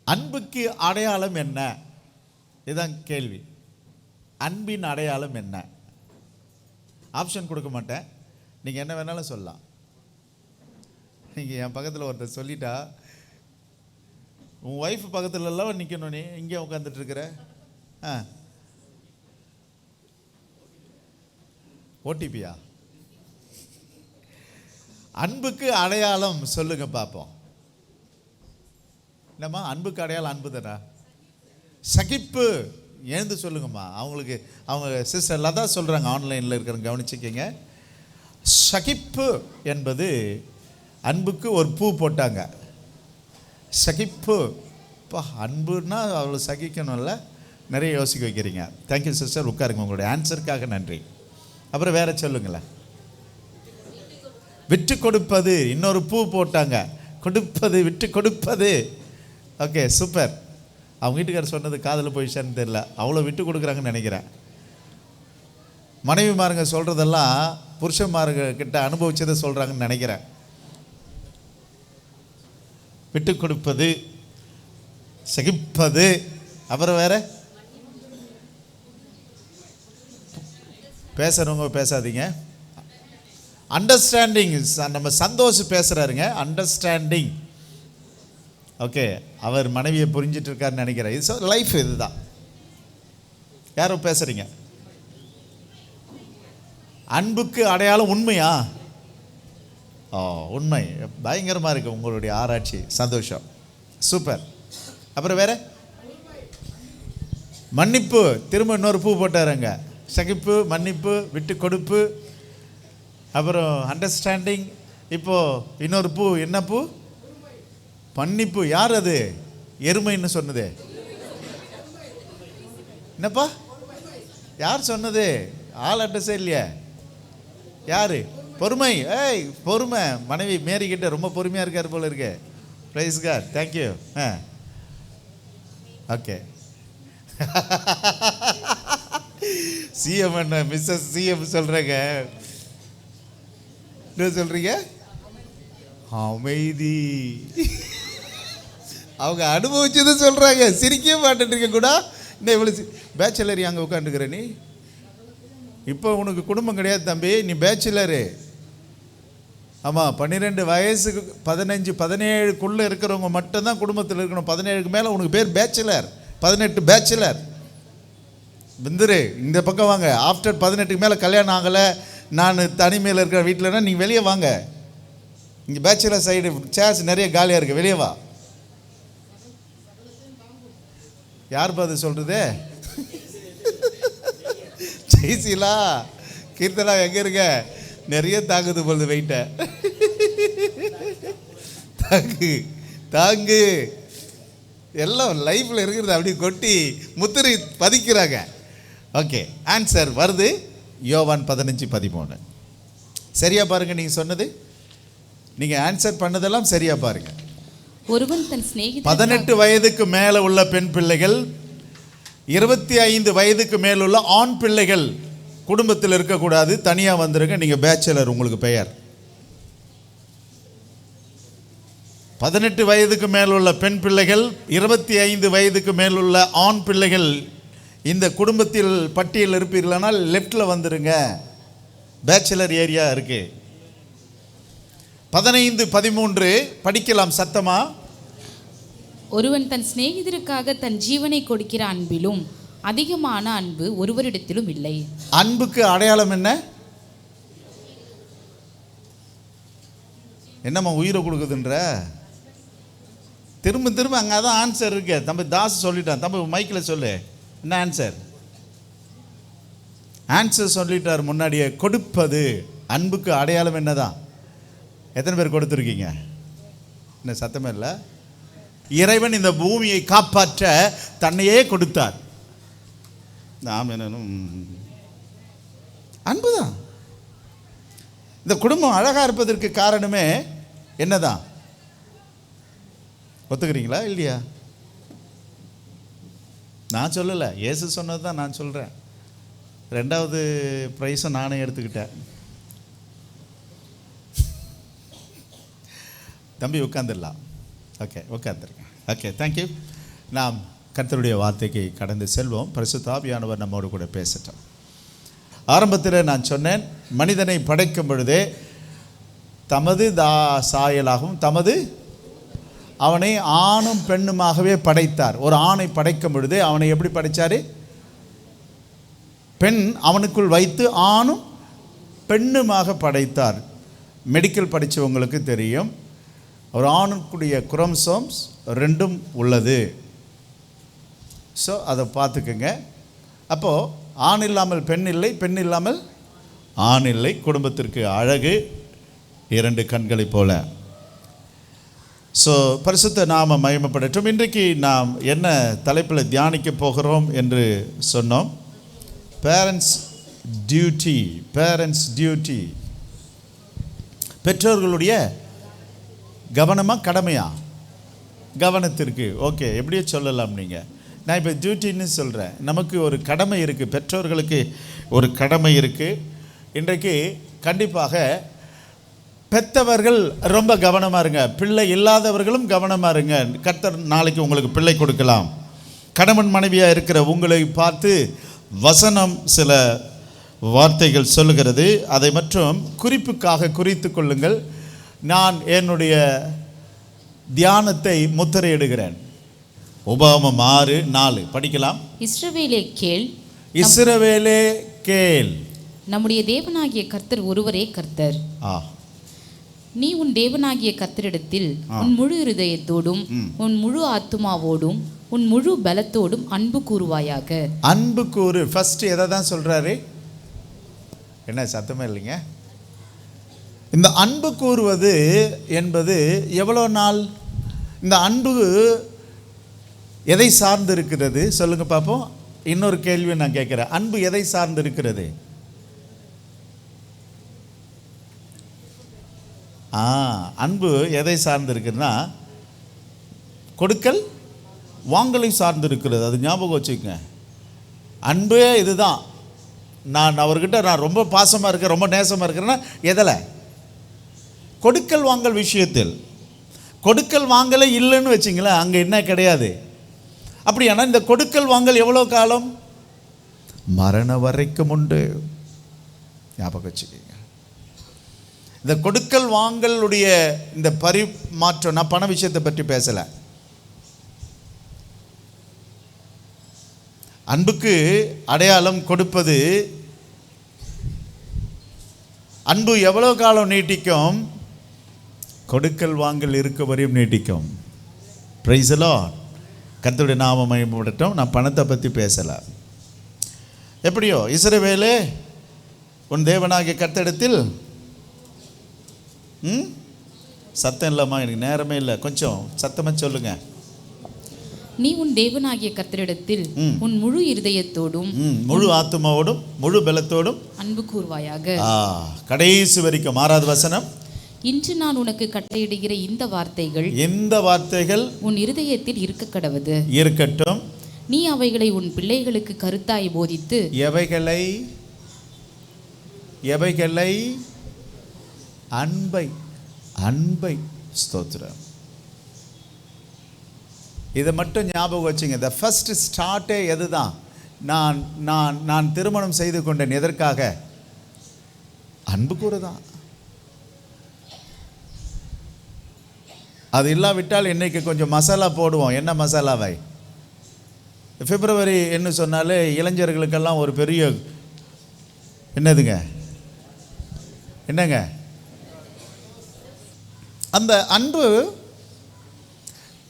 அன்புக்கு அடையாளம் என்ன? இதுதான் கேள்வி. அன்பின் அடையாளம் என்ன? ஆப்ஷன் கொடுக்க மாட்டேன், நீங்கள் என்ன வேணாலும் சொல்லலாம். நீங்கள் என் பக்கத்தில் ஒருத்தர் சொல்லிட்டா, உன் ஒய்ஃப் பக்கத்துல எல்லாம் நிற்கணும், நீ இங்கே உட்காந்துட்டு இருக்கிற. ஓடிபியா? அன்புக்கு அடையாளம் சொல்லுங்க பார்ப்போம். என்னம்மா அன்புக்கு அடையாளம்? அன்பு தானே. சகிப்பு. எழுந்து சொல்லுங்கம்மா. அவங்களுக்கு அவங்க சிஸ்டர் லதா சொல்கிறாங்க, ஆன்லைனில் இருக்கிறவங்க கவனிச்சுக்கிங்க. சகிப்பு என்பது அன்புக்கு ஒரு பூ போட்டாங்க. சகிப்பு. இப்போ அன்புன்னா அவ்வளோ சகிக்கணும்ல, நிறைய யோசிக்க வைக்கிறீங்க. தேங்க்யூ சிஸ்டர், உட்காருங்க. உங்களுடைய ஆன்சருக்காக நன்றி. அப்புறம் வேற சொல்லுங்களேன். விட்டு கொடுப்பது. இன்னொரு பூ போட்டாங்க, கொடுப்பது, விட்டு கொடுப்பது. Okay, super. அவங்க வீட்டுக்காரர் சொன்னது காதில் போயிடுச்சான்னு தெரியல, அவ்வளோ விட்டு கொடுக்குறாங்கன்னு நினைக்கிறேன். மனைவிமாருங்க சொல்கிறதெல்லாம் புருஷன்மாருங்க கிட்ட அனுபவிச்சதை சொல்கிறாங்கன்னு நினைக்கிறேன். விட்டு கொடுப்பது, சகிப்பது. அப்புறம் வேற பேசுகிறவங்க பேசாதீங்க. அண்டர்ஸ்டாண்டிங். நம்ம சந்தோஷம் பேசுகிறாருங்க, அண்டர்ஸ்டாண்டிங். ஓகே, அவர் மனைவியை புரிஞ்சிட்டு இருக்காருன்னு நினைக்கிறேன். இது லைஃப், இதுதான். யாரோ பேசுகிறீங்க. அன்புக்கு அடையாளம் உண்மையா? உண்மை. பயங்கரமாக இருக்குது உங்களுடைய ஆராய்ச்சி. சந்தோஷம், சூப்பர். அப்புறம் வேற மன்னிப்பு. திரும்ப இன்னொரு பூ போட்டாருங்க. சகிப்பு, மன்னிப்பு, விட்டு கொடுப்பு, அப்புறம் அண்டர்ஸ்டாண்டிங். இப்போது இன்னொரு பூ. என்ன பூ? மன்னிப்பு. யார் அது? எருமைன்னு சொன்னது என்னப்பா? யார் சொன்னது? ஆள் அட்ரஸே இல்லையா? யார்? பொறுமை. ஏய், பொறுமை. மனைவி மேரி கிட்ட ரொம்ப பொறுமையாக இருக்கார் போல இருக்கு. Praise God, thank you. Okay. CM என்ன மிஸ்ஸஸ் சிஎம் சொல்கிறேங்க. என்ன சொல்கிறீங்க? அமைதி. அவங்க அனுபவிச்சது சொல்கிறாங்க. சிரிக்கவே மாட்டேன்றீங்க கூட. இந்த இவ்வளோ பேச்சுலர் அங்கே உட்காந்துக்கிற நீ. இப்போ உனக்கு குடும்பம் கிடையாது தம்பி, நீ பேச்சுலரு. ஆமாம், 12 வயசுக்கு 15 17க்குள்ளே இருக்கிறவங்க மட்டும்தான் குடும்பத்தில் இருக்கணும். 17க்கு மேலே உனக்கு பேர் பேச்சுலர். 18 பேச்சுலர். வந்துரு இந்த பக்கம் வாங்க. ஆஃப்டர் 18க்கு மேலே கல்யாணம் ஆகலை, நான் தனிமையில் இருக்கிற வீட்டிலனா நீங்கள் வெளியே வாங்க. இங்கே பேச்சுலர் சைடு சேர்ஸ் நிறைய காலியாக இருக்குது, வெளியே வா. யார் பார்த்து சொல்கிறது? ஜெய்சீலா, கீர்த்தனா எங்கே இருக்க? நிறைய தாங்குது பொழுது வெயிட்ட. தாங்கு தாங்கு. எல்லாம் லைஃப்பில் இருக்கிறது அப்படி கொட்டி முத்திரை பதிக்கிறாங்க. ஓகே, ஆன்சர் வருது. யோவான் 15:13. சரியா பாருங்க. நீங்கள் சொன்னது, நீங்கள் ஆன்சர் பண்ணதெல்லாம் சரியா பாருங்க. ஒருவன் தன் சிநேகிதன் 18 வயதுக்கு மேலே உள்ள பெண் பிள்ளைகள், 25 வயதுக்கு மேலுள்ள ஆண் பிள்ளைகள் குடும்பத்தில் இருக்கக்கூடாது, தனியாக வந்துருங்க. நீங்கள் பேச்சுலர், உங்களுக்கு பெயர். 18 வயதுக்கு மேலுள்ள பெண் பிள்ளைகள், 25 வயதுக்கு மேலுள்ள ஆண் பிள்ளைகள் இந்த குடும்பத்தில் பட்டியல் இருப்பீர்களானால் லெஃப்டில் வந்துருங்க. பேச்சுலர் ஏரியா இருக்கு. 15:13 படிக்கலாம் சத்தமா. ஒருவன் தன் சிநேகிதருக்காக தன் ஜீவனை கொடுக்கிற அன்பிலும் அதிகமான அன்பு ஒருவரிடத்திலும் இல்லை. அன்புக்கு அடையாளம் என்ன? என்னம்மா உயிரை கொடுக்குதுன்ற? திரும்ப திரும்ப அங்கே தான் ஆன்சர் இருக்கு. தம்பி தாஸ் சொல்லிட்டான். தம்பி மைக்கில் சொல்லு, என்ன ஆன்சர்? ஆன்சர் சொல்லிட்டார் முன்னாடியே. கொடுப்பது. அன்புக்கு அடையாளம் என்னதான்? எத்தனை பேர் கொடுத்துருக்கீங்க? என்ன சத்தமே இல்லை? இறைவன் இந்த பூமியை காப்பாற்ற தன்னையே கொடுத்தார். நாம் என்னனும் அன்புதான். இந்த குடும்பம் அழகாக இருப்பதற்கு காரணமே என்னதான்? ஒத்துக்கிறீங்களா இல்லையா? நான் சொல்லலை, இயேசு சொன்னது தான் நான் சொல்கிறேன். 2வது ப்ரைஸை நானே எடுத்துக்கிட்டேன். தம்பி உட்காந்துடலாம். ஓகே, உட்காந்துருங்க. Okay, thank you. நாம் கர்த்தருடைய வார்த்தைக்கு கடந்து செல்வோம். பரிசுத்த ஆவியானவர் நம்மோடு கூட பேசட்டும். ஆரம்பத்தில் நான் சொன்னேன், மனிதனை படைக்கும் பொழுதே தமது சாயலாகவும் தமது அவனை ஆணும் பெண்ணுமாகவே படைத்தார். ஒரு ஆணை படைக்கும் பொழுதே அவனை எப்படி படைத்தார்? பெண் அவனுக்குள் வைத்து ஆணும் பெண்ணுமாக படைத்தார். மெடிக்கல் படித்தவங்களுக்கு தெரியும், ஒரு ஆணுக்குடைய குரோமோசோம்ஸ் 2 உள்ளது. ஸோ அதை பார்த்துக்குங்க. அப்போது ஆண் இல்லாமல் பெண் இல்லை, பெண் இல்லாமல் ஆண் இல்லை. குடும்பத்திற்கு அழகு 2 கண்களைப் போல. ஸோ பரிசுத்த நாம மகிமைப்படட்டும். இன்றைக்கு நாம் என்ன தலைப்பில் தியானிக்க போகிறோம் என்று சொன்னோம்? Parents duty. பேரண்ட்ஸ் டியூட்டி, பெற்றோர்களுடைய கவனமாக கடமையா? கவனத்திற்கு. ஓகே, எப்படியே சொல்லலாம். நீங்கள், நான் இப்போ டியூட்டின்னு சொல்கிறேன். நமக்கு ஒரு கடமை இருக்குது, பெற்றோர்களுக்கு ஒரு கடமை இருக்குது. இன்றைக்கு கண்டிப்பாக பெற்றவர்கள் ரொம்ப கவனமாக இருங்க, பிள்ளை இல்லாதவர்களும் கவனமாக இருங்க. கர்த்தர் நாளைக்கு உங்களுக்கு பிள்ளை கொடுக்கலாம். கணவன் மனைவியாக இருக்கிற உங்களை பார்த்து வசனம் சில வார்த்தைகள் சொல்லுகிறது. அதை மற்றும் குறிப்புக்காக குறித்து கொள்ளுங்கள். நான் என்னுடைய தியானத்தை முத்திரையிடுகிறேன். உபாகமம் 6:4 படிக்கலாம். இஸ்ரவேலே கேள், இஸ்ரவேலே கேள், நம்முடைய தேவனாகிய கர்த்தர் ஒருவரே கர்த்தர். நீ உன் தேவனாகிய கர்த்தரிடத்தில் உன் முழு இருதயத்தோடும் உன் முழு ஆத்துமாவோடும் உன் முழு பலத்தோடும் அன்பு கூறுவாயாக. அன்பு கூறு. ஃபர்ஸ்ட் எதை தான் சொல்றாரு? என்ன சத்தமே இல்லைங்க? இந்த அன்பு கூறுவது என்பது எவ்வளோ நாள்? இந்த அன்பு எதை சார்ந்து இருக்கிறது சொல்லுங்க பார்ப்போம். இன்னொரு கேள்வி நான் கேட்குறேன், அன்பு எதை சார்ந்து இருக்கிறது? அன்பு எதை சார்ந்து இருக்குன்னா, கொடுக்கல் வாங்கலை சார்ந்து இருக்கிறது. அது ஞாபகம் வச்சுக்கோங்க. அன்பே இதுதான். நான் அவர்கிட்ட நான் ரொம்ப பாசமாக இருக்கேன், ரொம்ப நேசமாக இருக்கிறேன்னா எதில்? கொடுக்கல் வாங்கல் விஷயத்தில். கொடுக்கல் வாங்கலை இல்லைன்னு வச்சிங்களேன், அங்கே என்ன கிடையாது. அப்படியானா இந்த கொடுக்கல் வாங்கல் எவ்வளோ காலம்? மரணம் வரைக்கும் உண்டு. ஞாபகம் வச்சுக்கோங்க. இந்த கொடுக்கல் வாங்கலுடைய இந்த பரிமாற்றம், நான் பண விஷயத்தை பற்றி பேசலை. அன்புக்கு அடையாளம் கொடுப்பது. அன்பு எவ்வளோ காலம் நீட்டிக்கும்? கொடுக்கல் வாங்கல் இருக்க வரையும் நீட்டிக்கும். Price the Lord. கர்த்தருடைய நாமம் மகிமைப்படட்டும். நான் பணத்தை பற்றி பேசலை. எப்படியோ இஸ்ரவேலே உன் தேவனாகிய கர்த்தரிடத்தில் சத்தம் இல்லைம்மா, எனக்கு நேரமே இல்லை, கொஞ்சம் சத்தமாக சொல்லுங்க. நீ உன் தேவனாகிய கர்த்தரிடத்தில் உன் முழு இருதயத்தோடும் முழு ஆத்துமாவோடும் முழு பலத்தோடும் அன்பு கூறுவாயாக. கடைசி வரைக்கும் 6வது வசனம். இன்று நான் உனக்கு கட்டளையிடுகிற இந்த வார்த்தைகள் உன் இருதயத்தில் இருக்க கடவது. இருக்கட்டும். நீ அவைகளை உன் பிள்ளைகளுக்கு கருத்தாய் போதித்து. எவைகளை? அன்பை. ஸ்தோத்திரம். இதை மட்டும் ஞாபகம் வச்சுங்க. த ஃபர்ஸ்ட் ஸ்டார்ட்டே எதுதான்? நான் திருமணம் செய்து கொண்டேன் எதற்காக? அன்பு கூறதான். அது இல்லாவிட்டால் இன்னைக்கு கொஞ்சம் மசாலா போடுவோம். என்ன மசாலாவை? பிப்ரவரி என்ன சொன்னாலே இளைஞர்களுக்கெல்லாம் ஒரு பெரிய என்னதுங்க? என்னங்க? அந்த அன்பு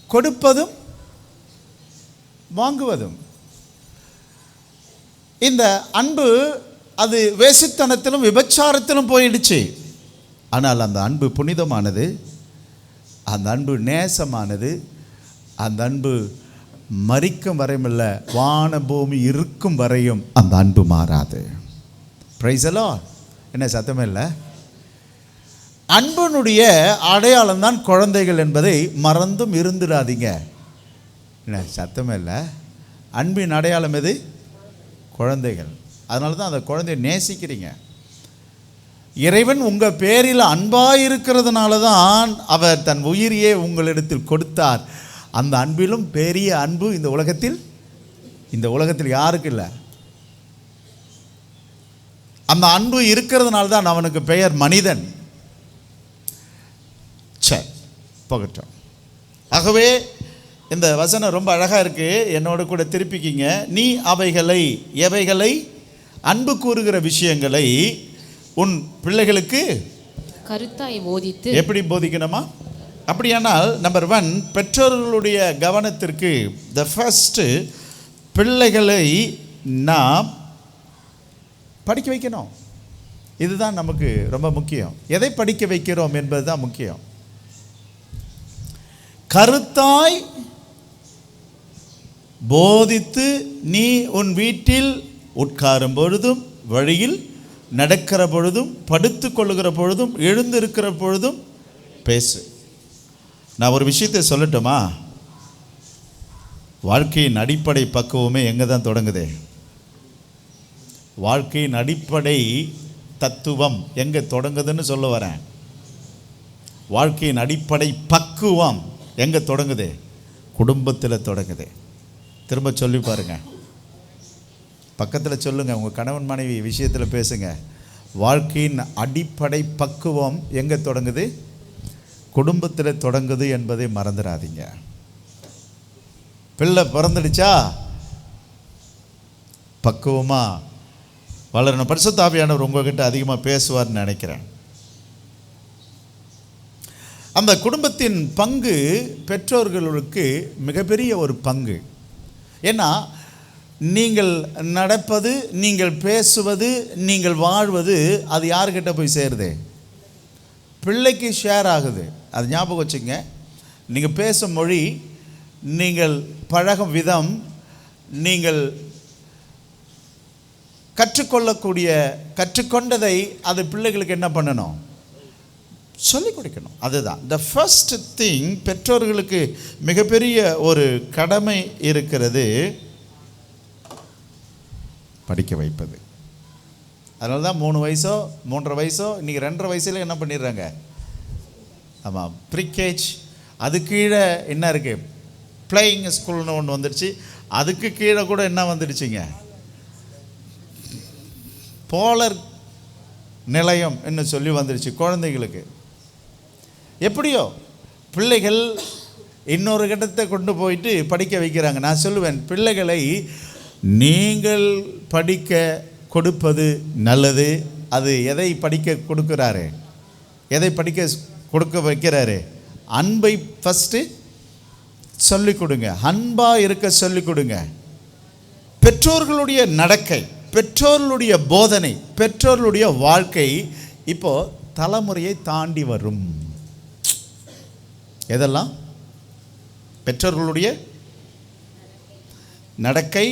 கொடுப்பதும் வாங்குவதும். இந்த அன்பு அது வேசித்தனத்திலும் விபச்சாரத்திலும் போயிடுச்சு. ஆனால் அந்த அன்பு புனிதமானது, அந்த அன்பு நேசமானது, அந்த அன்பு மரிக்கும் வரையும் இல்லை, வான பூமி இருக்கும் வரையும் அந்த அன்பு மாறாது. Price the Lord. என்ன சத்தமே இல்லை? அன்பனுடைய அடையாளம் தான் குழந்தைகள் என்பதை மறந்தும் இருந்துடாதீங்க. என்ன சத்தமே இல்லை? அன்பின் அடையாளம் எது? குழந்தைகள். அதனால தான் அந்த குழந்தைய நேசிக்கிறீங்க. இறைவன் உங்கள் பேரில் அன்பாயிருக்கிறதுனால தான் அவர் தன் உயிரையே உங்களிடத்தில் கொடுத்தார். அந்த அன்பிலும் பெரிய அன்பு இந்த உலகத்தில் யாருக்கு இல்லை? அந்த அன்பு இருக்கிறதுனால தான் அவனுக்கு பெயர் மனிதன். சரி, போகட்டும். ஆகவே இந்த வசனம் ரொம்ப அழகாக இருக்குது. என்னோட கூட திருப்பிக்கிங்க. நீ எவைகளை அன்பு கூறுகிற விஷயங்களை உன் பிள்ளைகளுக்கு கருத்தாய் போதித்து. எப்படி போதிக்கணுமா? அப்படியானால் நம்பர் 1, பெற்றோர்களுடைய கவனத்திற்கு த ஃபர்ஸ்ட், பிள்ளைகளை நாம் படிக்க வைக்கணும். இதுதான் நமக்கு ரொம்ப முக்கியம். எதை படிக்க வைக்கிறோம் என்பது தான் முக்கியம். கருத்தாய் போதித்து நீ உன் வீட்டில் உட்காரும் பொழுதும், வழியில் நடக்கிற பொழுதும், படுத்து கொள்ளுகிற பொழுதும், எழுந்திருக்கிற பொழுதும் பேசு. நான் ஒரு விஷயத்தை சொல்லட்டுமா? வாழ்க்கையின் அடிப்படை பக்குவமே எங்கே தான் தொடங்குது? வாழ்க்கையின் அடிப்படை தத்துவம் எங்கே தொடங்குதுன்னு சொல்ல வரேன். வாழ்க்கையின் அடிப்படை பக்குவம் எங்கே தொடங்குது? குடும்பத்தில் தொடங்குது. திரும்ப சொல்லி பாருங்க, பக்கத்தில் சொல்லுங்கள், உங்கள் கணவன் மனைவி விஷயத்தில் பேசுங்க. வாழ்க்கையின் அடிப்படை பக்குவம் எங்கே தொடங்குது? குடும்பத்தில் தொடங்குது என்பதை மறந்துடாதீங்க. பிள்ளை பிறந்துடுச்சா பக்குவமாக வளரணும். பரிசுத்த ஆவியானவர் உங்ககிட்ட அதிகமாக பேசுவார்னு நினைக்கிறேன். அந்த குடும்பத்தின் பங்கு பெற்றோர்களுக்கு மிகப்பெரிய ஒரு பங்கு. ஏன்னா நீங்கள் நடப்பது, நீங்கள் பேசுவது, நீங்கள் வாழ்வது அது யார்கிட்ட போய் சேருது? பிள்ளைக்கு ஷேர் ஆகுது. அது ஞாபகம் வச்சுங்க. நீங்கள் பேசும் மொழி, நீங்கள் பழகும் விதம், நீங்கள் கற்றுக்கொண்டதை அது பிள்ளைகளுக்கு என்ன பண்ணணும்? சொல்லிக் கொடுக்கணும். அதுதான் த ஃபர்ஸ்ட் திங். பெற்றோர்களுக்கு மிகப்பெரிய ஒரு கடமை இருக்கிறது, படிக்க வைப்பது. அதனால தான் 3 வயசோ 3.5 வயசோ இன்றைக்கி 2.5 வயசில் என்ன பண்ணிடுறாங்க? ஆமாம், ப்ரீகேஜ். அது கீழே என்ன இருக்குது? பிளேயிங் ஸ்கூல்னு ஒன்று வந்துடுச்சு. அதுக்கு கீழே கூட என்ன வந்துடுச்சுங்க? போலர் நிலையம் என்ன சொல்லி வந்துடுச்சு குழந்தைகளுக்கு. எப்படியோ பிள்ளைகள் இன்னொரு கட்டத்தை கொண்டு போயிட்டு படிக்க வைக்கிறாங்க. நான் சொல்லுவேன், பிள்ளைகளை நீங்கள் படிக்க கொடுப்பது நல்லது. அது எதை படிக்க கொடுக்குறாரு? எதை படிக்க கொடுக்க வைக்கிறாரு? அன்பை ஃபஸ்ட்டு சொல்லிக் கொடுங்க. அன்பாக இருக்க சொல்லிக் கொடுங்க. பெற்றோர்களுடைய நடக்கை, பெற்றோர்களுடைய போதனை, பெற்றோர்களுடைய வாழ்க்கை இப்போ தலைமுறையை தாண்டி வரும். எதெல்லாம்? பெற்றோர்களுடைய நடக்கை,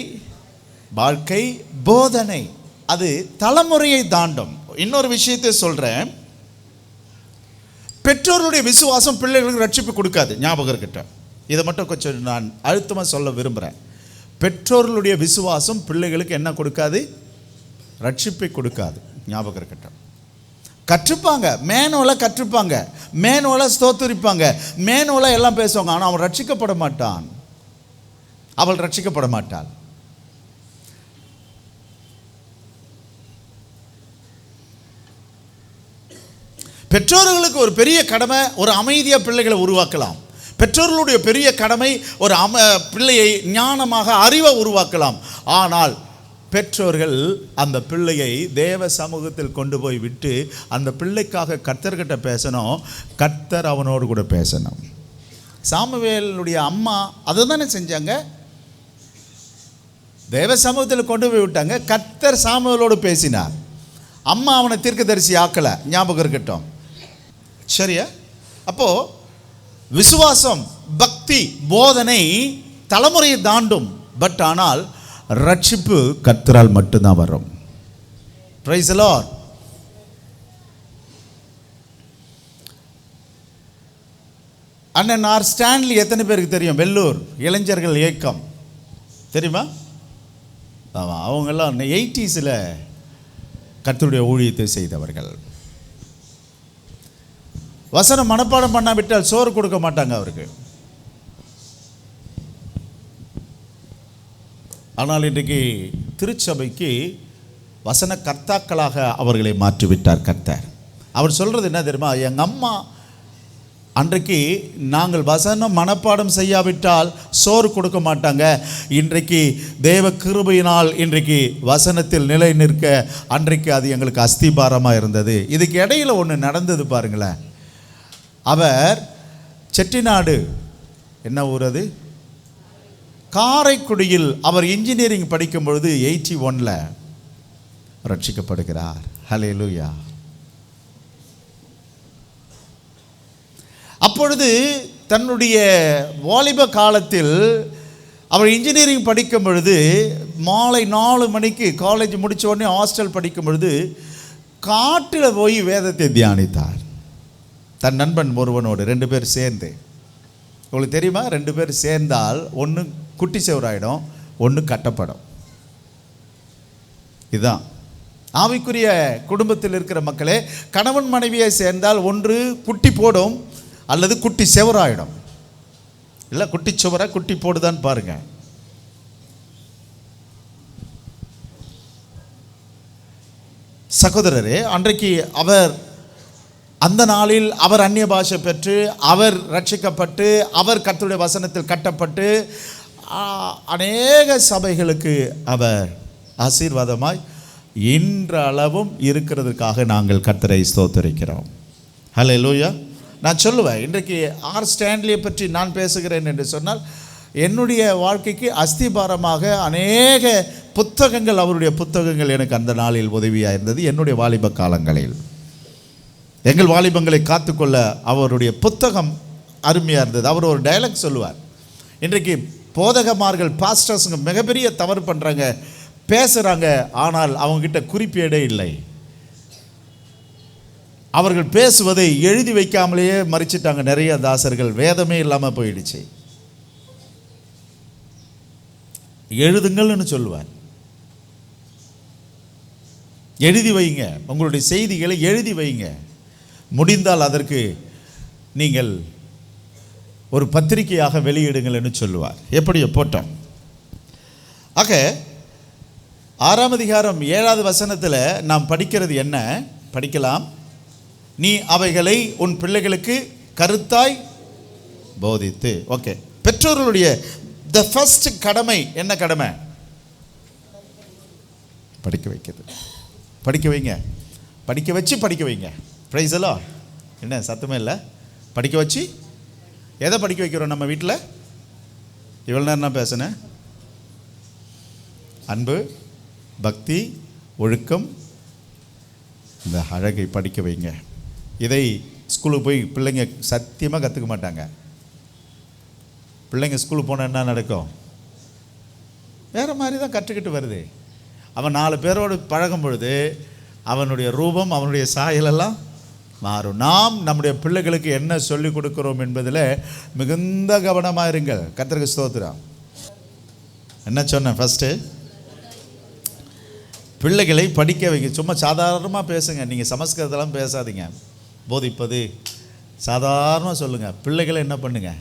வாழ்க்கை, போதனை, அது தலைமுறையை தாண்டும். இன்னொரு விஷயத்தை சொல்கிறேன், பெற்றோர்களுடைய விசுவாசம் பிள்ளைகளுக்கு ரட்சிப்பு கொடுக்காது. ஞாபகம் இருக்கட்டும். இதை மட்டும் கொஞ்சம் நான் அழுத்தமாக சொல்ல விரும்புகிறேன். பெற்றோர்களுடைய விசுவாசம் பிள்ளைகளுக்கு என்ன கொடுக்காது? ரட்சிப்பை கொடுக்காது. ஞாபகம் இருக்கட்டும். கற்றுப்பாங்க, மேனோல கற்றுப்பாங்க, மேனோல ஸ்தோத்திரிப்பாங்க, மேனோல எல்லாம் பேசுவாங்க. ஆனால் அவன் ரட்சிக்கப்பட மாட்டான், அவள் ரட்சிக்கப்பட மாட்டாள். பெற்றோர்களுக்கு ஒரு பெரிய கடமை ஒரு அமைதியாக பிள்ளைகளை உருவாக்கலாம். பெற்றோர்களுடைய பெரிய கடமை ஒரு பிள்ளையை ஞானமாக, அறிவை உருவாக்கலாம். ஆனால் பெற்றோர்கள் அந்த பிள்ளையை தேவ சமூகத்தில் கொண்டு போய் விட்டு அந்த பிள்ளைக்காக கர்த்தர்கிட்ட பேசணும், கர்த்தர் அவனோடு கூட பேசணும். சாமுவேலுடைய அம்மா அதை தானே செஞ்சாங்க. தேவ சமூகத்தில் கொண்டு போய் விட்டாங்க, கர்த்தர் சாமுவேலோடு பேசினார். அம்மா அவனை தீர்க்கதரிசி ஆக்கலை. ஞாபகம் இருக்கட்டும். சரியா? அப்போது விசுவாசம், பக்தி, போதனை தலைமுறையை தாண்டும். பட் ஆனால் ரட்சிப்பு கர்த்தரால் மட்டும்தான் வரும். Price the Lord. அண்ணன் ஆர் ஸ்டான்லி எத்தனை பேருக்கு தெரியும்? வெள்ளூர் இளைஞர்கள் இயக்கம் தெரியுமா? ஆமாம், அவங்கெல்லாம் 80s கர்த்தருடைய ஊழியத்தை செய்தவர்கள். வசனம் மனப்பாடம் பண்ணாவிட்டால் சோறு கொடுக்க மாட்டாங்க அவருக்கு. ஆனால் இன்றைக்கு திருச்சபைக்கு வசன கர்த்தாக்களாக அவர்களை மாற்றிவிட்டார் கர்த்தர். அவர் சொல்கிறது என்ன தெரியுமா? எங்கள் அம்மா அன்றைக்கு நாங்கள் வசனம் மனப்பாடம் செய்யாவிட்டால் சோறு கொடுக்க மாட்டாங்க. இன்றைக்கு தேவ கிருபையினால் இன்றைக்கு வசனத்தில் நிலை நிற்க அன்றைக்கு அது எங்களுக்கு அஸ்திபாரமாக இருந்தது. இதுக்கு இடையில் ஒன்று நடந்தது பாருங்களேன். அவர் செட்டிநாடு, என்ன ஊர் அது, காரைக்குடியில் அவர் இன்ஜினியரிங் படிக்கும் பொழுது 81 ரட்சிக்கப்படுகிறார். ஹல்லேலூயா. அப்பொழுது தன்னுடைய வாலிப காலத்தில் அவர் இன்ஜினியரிங் படிக்கும் பொழுது மாலை 4 மணிக்கு காலேஜ் முடித்த உடனே ஹாஸ்டல் படிக்கும் பொழுது காட்டில் போய் வேதத்தை தியானித்தார். தன் நண்பன் ஒருவனோடு 2 பேர் சேர்ந்து. உங்களுக்கு தெரியுமா, 2 பேர் சேர்ந்தால் ஒன்று குட்டி செவராயிடும், ஒன்று கட்டப்படும். இதுதான் ஆவிக்குரிய குடும்பத்தில் இருக்கிற மக்களே. கணவன் மனைவியை சேர்ந்தால் ஒன்று குட்டி போடும் அல்லது குட்டி செவராயிடும். இல்லை குட்டி சுவரை குட்டி போடுதான்னு பாருங்க. சகோதரரே, அன்றைக்கு அவர் அந்த நாளில் அவர் அந்நிய பாஷை பெற்று அவர் ரட்சிக்கப்பட்டு அவர் கர்த்தருடைய வசனத்தில் கட்டப்பட்டு அநேக சபைகளுக்கு அவர் ஆசீர்வாதமாய் இன்றளவும் இருக்கிறதுக்காக நாங்கள் கர்த்தரை ஸ்தோத்திரிக்கிறோம். ஹல்லேலூயா. நான் சொல்லுவேன், இன்றைக்கு ஆர் ஸ்டான்லியை பற்றி நான் பேசுகிறேன் என்று சொன்னால் என்னுடைய வாழ்க்கைக்கு அஸ்திபாரமாக அநேக புத்தகங்கள், அவருடைய புத்தகங்கள் எனக்கு அந்த நாளில் உதவியாக இருந்தது. என்னுடைய வாலிப காலங்களில் எங்கள் வாலிபங்களை காத்துக்கொள்ள அவருடைய புத்தகம் அருமையாக இருந்தது. அவர் ஒரு டயலாக் சொல்லுவார். இன்றைக்கு போதகமார்கள், பாஸ்டர்ஸுங்க மிகப்பெரிய தவறு பண்ணுறாங்க, பேசுகிறாங்க, ஆனால் அவங்ககிட்ட குறிப்பேடே இல்லை. அவர்கள் பேசுவதை எழுதி வைக்காமலேயே மறிச்சிட்டாங்க. நிறைய தாசர்கள் வேதமே இல்லாமல் போயிடுச்சு. எழுதுங்கள்னு சொல்லுவார். எழுதி வைங்க, உங்களுடைய செய்திகளை எழுதி வைங்க. முடிந்தால் அதற்கு நீங்கள் ஒரு பத்திரிகையாக வெளியிடுங்கள் என்று சொல்லுவார். எப்படியோ போட்டோம். ஆக 6ஆம் அதிகாரம் 7வது வசனத்தில் நாம் படிக்கிறது என்ன? படிக்கலாம். நீ அவைகளை உன் பிள்ளைகளுக்கு கருத்தாய் போதித்து. ஓகே, பெற்றோர்களுடைய த ஃபர்ஸ்ட் கடமை என்ன கடமை? படிக்க வைக்கிறது. படிக்க வைங்க, படிக்க வச்சு படிக்க வைங்க. பிரைஸ் எல்லாம் என்ன சத்தமே இல்லை. படிக்க வச்சு எதை படிக்க வைக்கிறோம் நம்ம வீட்டில்? இவ்வளோ நேரம் நான் பேசினேன். அன்பு, பக்தி, ஒழுக்கம், இந்த அழகை படிக்க வைங்க. இதை ஸ்கூலுக்கு போய் பிள்ளைங்க சத்தியமாக கற்றுக்க மாட்டாங்க. பிள்ளைங்க ஸ்கூலுக்கு போனால் என்ன நடக்கும்? வேறு மாதிரி தான் கற்றுக்கிட்டு வருது. அவன் 4 பேரோடு பழகும் பொழுது அவனுடைய ரூபம், அவனுடைய சாயலெல்லாம் மாறும். நாம் நம்முடைய பிள்ளைகளுக்கு என்ன சொல்லிக் கொடுக்கிறோம் என்பதில் மிகுந்த கவனமாக இருங்கள். கர்த்தருக்கு ஸ்தோத்திரம். என்ன சொன்னேன்? ஃபஸ்ட்டு பிள்ளைகளை படிக்க வைக்க. சும்மா சாதாரணமாக பேசுங்க. நீங்கள் சமஸ்கிருதத்தெல்லாம் பேசாதீங்க. போதிப்பது சாதாரணமாக சொல்லுங்கள். பிள்ளைகளை என்ன பண்ணுங்க?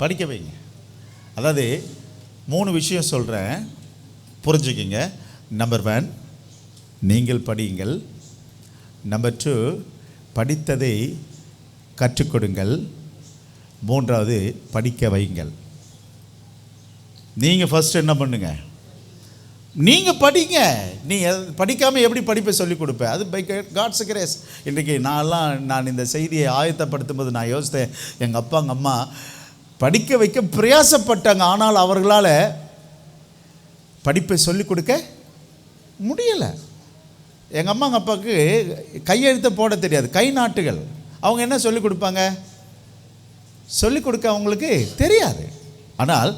படிக்க வைங்க. அதாவது 3 விஷயம் சொல்கிறேன், புரிஞ்சுக்கிங்க. நம்பர் 1, நீங்கள் படியுங்கள். நம்பர் 2, படித்ததை கற்றுக் கொடுங்கள். 3வது, படிக்க வைங்கள். நீங்கள் ஃபஸ்ட்டு என்ன பண்ணுங்க? நீங்கள் படிங்க. நீங்கள் படிக்காமல் எப்படி படிப்பை சொல்லிக் கொடுப்பேன்? அது பை காட்ஸ் கிரேஸ். இன்றைக்கி நான் இந்த செய்தியை ஆயத்தப்படுத்தும் போது நான் யோசித்தேன், எங்கள் அப்பா எங்கள் அம்மா படிக்க வைக்க பிரயாசப்பட்டாங்க, ஆனால் அவர்களால் படிப்பை சொல்லிக் கொடுக்க முடியலை. எங்கள் அம்மா எங்கள் அப்பாவுக்கு கையெழுத்தை போட தெரியாது, கை நாட்டுகள். அவங்க என்ன சொல்லிக் கொடுப்பாங்க? சொல்லிக் கொடுக்க அவங்களுக்கு தெரியாது. ஆனால்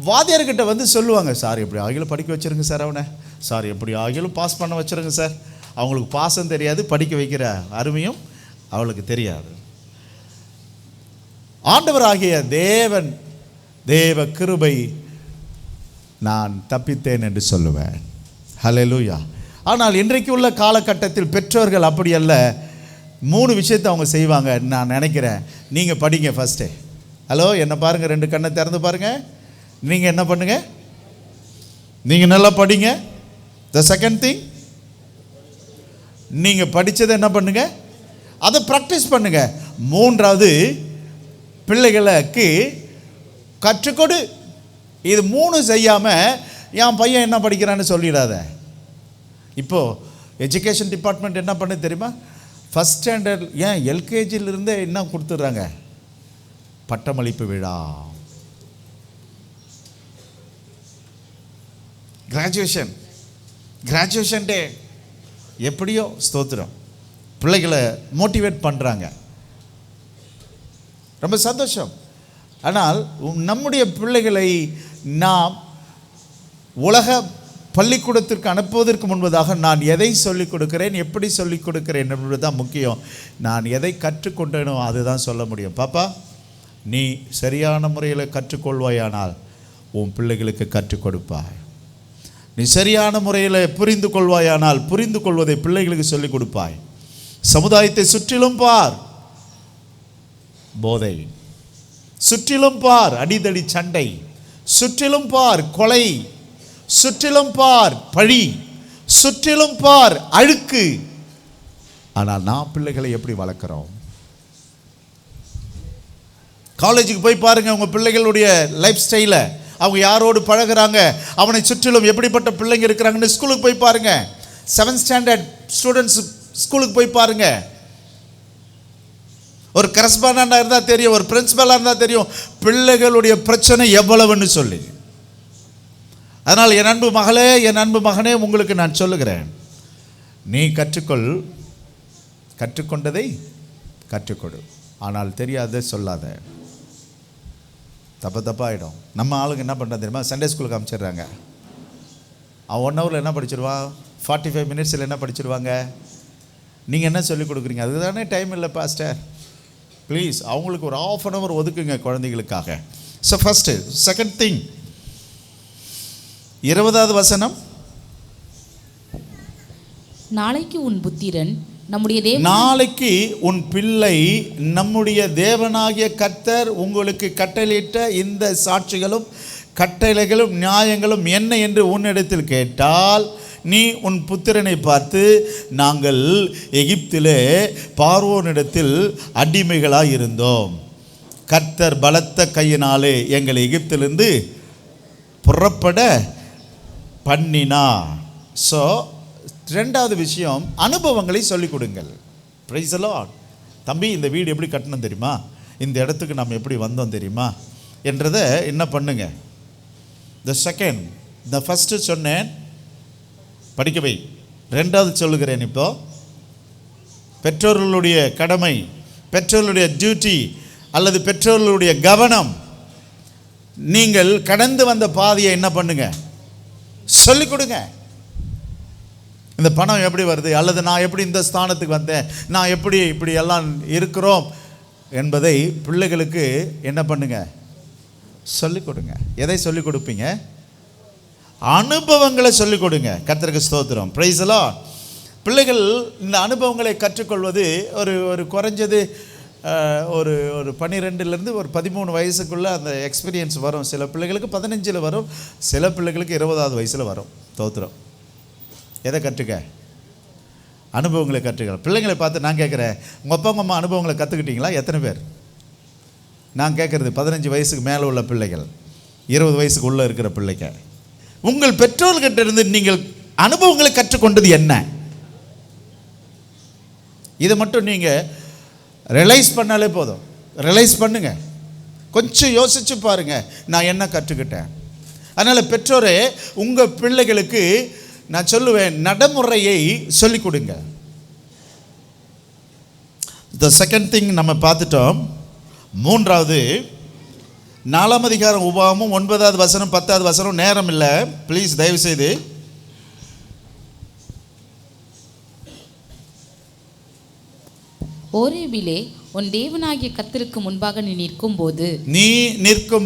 வாத்தியார்கிட்ட வந்து சொல்லுவாங்க, சார் எப்படி ஆகிலும் படிக்க வச்சுருங்க சார், அவனை சார் எப்படி ஆகிலும் பாஸ் பண்ண வச்சுருங்க சார். அவங்களுக்கு பாஸும் தெரியாது, படிக்க வைக்கிற அருமையும் அவளுக்கு தெரியாது. ஆண்டவராகிய தேவன், தேவ கிருபை, நான் தப்பித்தேன் என்று சொல்லுவேன். ஹல்லேலூயா. ஆனால் இன்றைக்கு உள்ள காலகட்டத்தில் பெற்றோர்கள் அப்படி அல்ல. 3 விஷயத்தை அவங்க செய்வாங்க நான் நினைக்கிறேன். நீங்கள் படிங்க ஃபஸ்ட்டு. ஹலோ, என்ன பாருங்கள், 2 கண்ணை திறந்து பாருங்கள். நீங்கள் என்ன பண்ணுங்க? நீங்கள் நல்லா படிங்க. த செகண்ட் திங், நீங்கள் படித்ததை என்ன பண்ணுங்க? அதை ப்ராக்டிஸ் பண்ணுங்க. 3வது, பிள்ளைகளுக்கு கற்றுக்கொடு. இது 3 செய்யாமல் என் பையன் என்ன படிக்கிறான்னு சொல்லிடாத. இப்போது எஜுகேஷன் டிபார்ட்மெண்ட் என்ன பண்ணு தெரியுமா? ஃபஸ்ட் ஸ்டாண்டர்ட் ஏன் எல்கேஜிலிருந்தே என்ன கொடுத்துட்றாங்க? பட்டமளிப்பு விழா, கிராஜுவேஷன் டே, எப்படியோ ஸ்தோத்திரம், பிள்ளைகளை மோட்டிவேட் பண்ணுறாங்க. ரொம்ப சந்தோஷம். ஆனால் நம்முடைய பிள்ளைகளை நாம் உலக பள்ளிக்கூடத்திற்கு அனுப்புவதற்கு முன்பதாக நான் எதை சொல்லிக் கொடுக்கிறேன், எப்படி சொல்லிக் கொடுக்கிறேன் என்பது தான் முக்கியம். நான் எதை கற்றுக்கொண்டேனோ அதுதான் சொல்ல முடியும். பாப்பா, நீ சரியான முறையில் கற்றுக்கொள்வாயானால் உன் பிள்ளைகளுக்கு கற்றுக் கொடுப்பாய். நீ சரியான முறையில் புரிந்து கொள்வாயானால் புரிந்து கொள்வதை பிள்ளைகளுக்கு சொல்லிக் கொடுப்பாய். சமுதாயத்தை சுற்றிலும் பார், போதை, சுற்றிலும் பார் அடிதடி சண்டை, சுற்றிலும் பார் கொலை, சுற்றிலும் பார் பழி, சுற்றிலும் பார் அழுக்கு. ஆனால் நான் பிள்ளைகளை எப்படி வளர்க்குறோம்? காலேஜுக்கு போய் பாருங்க உங்கள் பிள்ளைகளுடைய லைஃப் ஸ்டைலை, அவங்க யாரோடு பழகுறாங்க, அவனை சுற்றிலும் எப்படிப்பட்ட பிள்ளைங்க இருக்கிறாங்கன்னு ஸ்கூலுக்கு போய் பாருங்க. 7th ஸ்டாண்டர்ட் ஸ்டூடெண்ட்ஸ் ஸ்கூலுக்கு போய் பாருங்க. ஒரு கரஸ்பாண்டாக இருந்தால் தெரியும், ஒரு பிரின்சிபலாக இருந்தால் தெரியும் பிள்ளைகளுடைய பிரச்சனை எவ்வளவுன்னு சொல்லி. அதனால் என் அன்பு மகளே, என் அன்பு மகனே, உங்களுக்கு நான் சொல்லுகிறேன், நீ கற்றுக்கொண்டதை கற்றுக்கொடு. ஆனால் தெரியாத சொல்லாத, தப்பாயிடும். நம்ம ஆளுங்க என்ன பண்ணுறது தெரியுமா? சண்டே ஸ்கூலுக்கு அனுப்பிச்சிடுறாங்க. அவன் 1 ஹவரில் என்ன படிச்சிருவான்? 45 மினிட்ஸில் என்ன படிச்சிருவாங்க? நீங்கள் என்ன சொல்லிக் கொடுக்குறீங்க? அதுக்கு தானே டைம் இல்லை பாஸ்டர். ப்ளீஸ் அவங்களுக்கு ஒரு 1/2 hour ஒதுக்குங்க குழந்தைகளுக்காக. So first. செகண்ட் திங், 20வது வசனம், நாளைக்கு உன் புத்திரன் நாளைக்கு உன் பிள்ளை நம்முடைய தேவனாகிய கர்த்தர் உங்களுக்கு கட்டளையிட்ட இந்த சாட்சிகளும் கட்டளைகளும் நியாயங்களும் என்ன என்று உன்னிடத்தில் கேட்டால், நீ உன் புத்திரனை பார்த்து, நாங்கள் எகிப்திலே பார்வோனிடத்தில் அடிமைகளாக இருந்தோம், கர்த்தர் பலத்த கையினாலே எங்களை எகிப்திலிருந்து புறப்பட பண்ணினா. ஸோ 2வது விஷயம், அனுபவங்களை சொல்லிக் கொடுங்கள். Price the Lord. தம்பி, இந்த வீடு எப்படி கட்டணும் தெரியுமா? இந்த இடத்துக்கு நம்ம எப்படி வந்தோம் தெரியுமா என்றதை என்ன பண்ணுங்க. த ஃபஸ்ட்டு சொன்னேன் படிக்க வை. 2வது சொல்லுகிறேன். இப்போ பெற்றோர்களுடைய கடமை, பெற்றோர்களுடைய டியூட்டி அல்லது பெற்றோர்களுடைய கவனம், நீங்கள் கடந்து வந்த பாதையை என்ன பண்ணுங்க, சொல்லிக் கொடுங்க. இந்த பணம் எப்படி வருது, அல்லது நான் எப்படி இந்த ஸ்தானத்துக்கு வந்தேன், நான் எப்படி இப்படி எல்லாம் இருக்கிறோம் என்பதை பிள்ளைகளுக்கு என்ன பண்ணுங்க, சொல்லிக் கொடுங்க. எதை சொல்லிக் கொடுப்பீங்க? அனுபவங்களை சொல்லிக் கொடுங்க. கர்த்தருக்கு ஸ்தோத்திரம். Price the Lord. பிள்ளைகள் இந்த அனுபவங்களை கற்றுக்கொள்வது ஒரு குறைஞ்சது ஒரு 12லேருந்து ஒரு 13 வயசுக்குள்ளே அந்த எக்ஸ்பீரியன்ஸ் வரும். சில பிள்ளைகளுக்கு 15 வரும், சில பிள்ளைகளுக்கு 20வது வயசில் வரும். ஸ்தோத்திரம். எதை கற்றுக்க? அனுபவங்களை கற்றுக்க. பிள்ளைங்களை பார்த்து நான் கேட்குறேன், உங்கள் அப்பா உங்கள் அம்மா அனுபவங்களை கற்றுக்கிட்டீங்களா? எத்தனை பேர்? நான் கேட்குறது 15 வயசுக்கு மேலே உள்ள பிள்ளைகள், 20 வயசுக்கு உள்ளே இருக்கிற பிள்ளைங்க, உங்கள் பெற்றோர்கிட்ட இருந்து நீங்கள் அனுபவங்களை கற்றுக்கொண்டது என்ன? இதை மட்டும் நீங்கள் ரியலைஸ் பண்ணாலே போதும். ரியலைஸ் பண்ணுங்க, கொஞ்சம் யோசிச்சு பாருங்க, நான் என்ன கற்றுக்கிட்டேன். அதனால் பெற்றோரே, உங்கள் பிள்ளைகளுக்கு நான் சொல்லுவேன், நடைமுறையை சொல்லிக் கொடுங்க. த செகண்ட் திங் நம்ம பார்த்துட்டோம். 3வது, 4ஆம் அதிகாரம் உபாகமும் 9வது வசனம் 10வது வசனம். நேரம் இல்லை, ப்ளீஸ் தயவு செய்து. ஓரேபிலே உன் தேவனாகிய கர்த்தருக்கு முன்பாக நீ நிற்கும்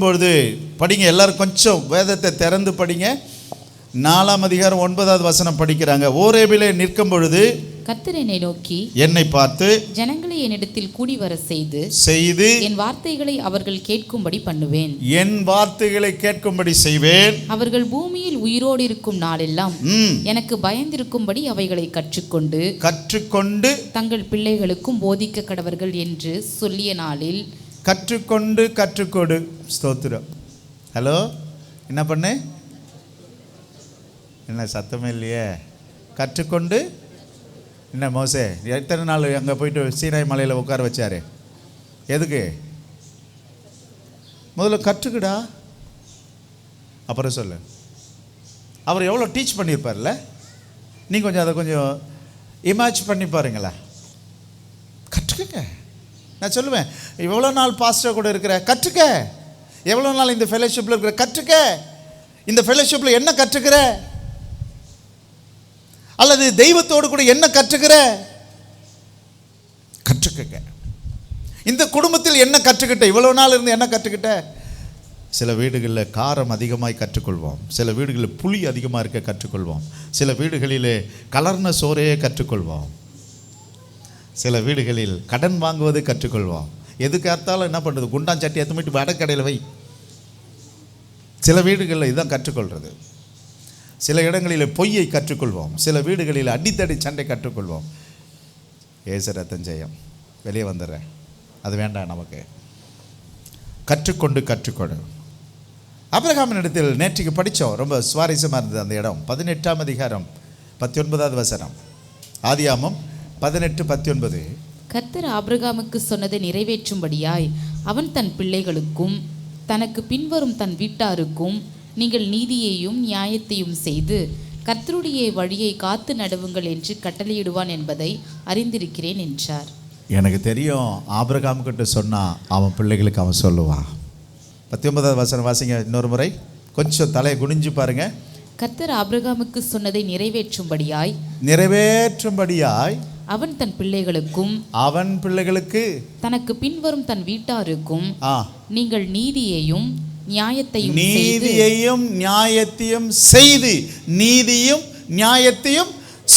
பொழுது படிங்க எல்லாரும், கொஞ்சம் வேதத்தை திறந்து படிங்க. 4ஆம் அதிகாரம் 9வது வசனம் படிக்கிறாங்க. ஓரேபிலே நிற்கும் பொழுது கர்த்தர் என்னை நோக்கி என்னை பார்த்து ஜனங்களை என்னிடத்தில் கூடி வர செய்து என் வார்த்தைகளை அவர்கள் கேட்கும்படி பண்ணுவேன். என் வார்த்தைகளை கேட்கும்படி செய்வேன். அவர்கள் பூமியில் உயிரோடு இருக்கும் நாளெல்லாம் எனக்கு பயந்திருக்கும்படி அவைகளை கற்றுக்கொண்டு தங்கள் பிள்ளைகளுக்கும் போதிக்க கடவர்கள் என்று சொல்லிய நாளில் கற்றுக்கொடு. ஸ்தோத்திரம். ஹலோ, என்ன பண்ணு? என்ன சத்தமே இல்லையே? கற்றுக்கொண்டு என்ன மோசே எத்தனை நாள் அங்கே போயிட்டு சீனாய் மலையில் உட்கார வச்சாரு? எதுக்கு? முதல்ல கற்றுக்குடா, அப்புறம் சொல்லு. அவர் எவ்வளோ டீச் பண்ணியிருப்பார்ல, நீங்கள் கொஞ்சம் அதை கொஞ்சம் இமேஜ் பண்ணி பாருங்களேன். கற்றுக்குங்க. நான் சொல்லுவேன், எவ்வளோ நாள் பாஸ்டர் கூட இருக்கிற கற்றுக்க, எவ்வளோ நாள் இந்த ஃபெலோஷிப்பில் இருக்கிற கற்றுக்க, இந்த ஃபெலோஷிப்பில் என்ன கற்றுக்கிற, அல்லது தெய்வத்தோடு கூட என்ன கற்றுக்கிற, கற்றுக்க. இந்த குடும்பத்தில் என்ன கற்றுக்கிட்ட, இவ்வளோ நாள் இருந்து என்ன கற்றுக்கிட்ட. சில வீடுகளில் காரம் அதிகமாக கற்றுக்கொள்வோம், சில வீடுகளில் புளி அதிகமாக இருக்க கற்றுக்கொள்வோம், சில வீடுகளிலே கலர்ன சோறையே கற்றுக்கொள்வோம், சில வீடுகளில் கடன் வாங்குவது கற்றுக்கொள்வோம். எதுக்கு அர்த்தாலும் என்ன பண்ணுறது, குண்டாஞ்சட்டி எடுத்துமிட்டு வடக்கடையில் வை. சில வீடுகளில் இதுதான் கற்றுக்கொள்வது. சில இடங்களில் பொய்யை கற்றுக்கொள்வோம், சில வீடுகளில் அடித்தடி சண்டை கற்றுக்கொள்வோம். ஏசு ரத்தம் ஜெயம், வெளியே வந்துடுறேன், அது வேண்டாம் நமக்கு. கற்றுக்கொடு. ஆபிரகாமின் இடத்தில் நேற்றுக்கு படித்தோம், ரொம்ப சுவாரஸ்யமாக இருந்தது அந்த இடம். 18ஆம் அதிகாரம் 19வது வசனம், ஆதியாமம் 18:19. கர்த்தர் ஆபிரகாமுக்கு சொன்னதை நிறைவேற்றும்படியாய் அவன் தன் பிள்ளைகளுக்கும் தனக்கு பின்வரும் தன் வீட்டாருக்கும் நீங்கள் நீதியையும் நியாயத்தையும் செய்து கர்த்தருடைய வழியை காத்து நடவுங்கள் என்று கட்டளையிடுவான் என்பதை அறிந்திருக்கிறேன் என்றார். எனக்கு தெரியும், ஆபிரகாம் கிட்ட சொன்னா அவன் பிள்ளைகளுக்கு அவன் சொல்லுவான். 19வது வசனம் வாசிங்க இன்னொரு முறை, கொஞ்சம் தலையை குனிஞ்சு பாருங்க. கர்த்தர் ஆபிரகாமுக்கு சொன்னதை நிறைவேற்றும்படியாய் அவன் தன் பிள்ளைகளுக்கு தனக்கு பின்வரும் தன் வீட்டாருக்கும் நீங்கள் நீதியையும் நியாயத்தையும்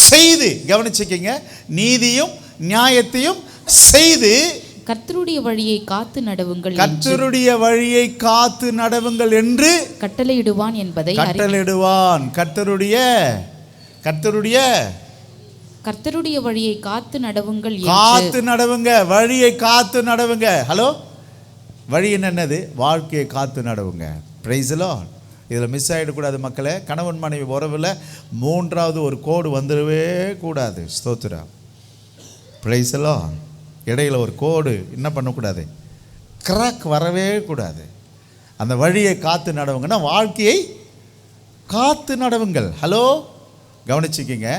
செய்து கவனிச்சுக்கீங்க, நீதியும் நியாயத்தையும் செய்து கர்த்தருடைய வழியை காத்து நடவுங்கள் என்று கட்டளையிடுவான் என்பதை கர்த்தருடைய வழியை காத்து நடவுங்க. ஹலோ, வழி என்னது? வாழ்க்கையை காத்து நடவுங்க. Praise the lord. இதில் மிஸ் ஆகிடக்கூடாது மக்களே. கணவன் மனைவி உறவில் மூன்றாவது ஒரு கோடு வந்துடவே கூடாது. ஸ்தோத்திரம். Price the Lord. இடையில் ஒரு கோடு என்ன பண்ணக்கூடாது, கிராக் வரவே கூடாது. அந்த வழியை காத்து நடவுங்கன்னா வாழ்க்கையை காத்து நடவுங்கள். ஹலோ, கவனிச்சுக்கிங்க.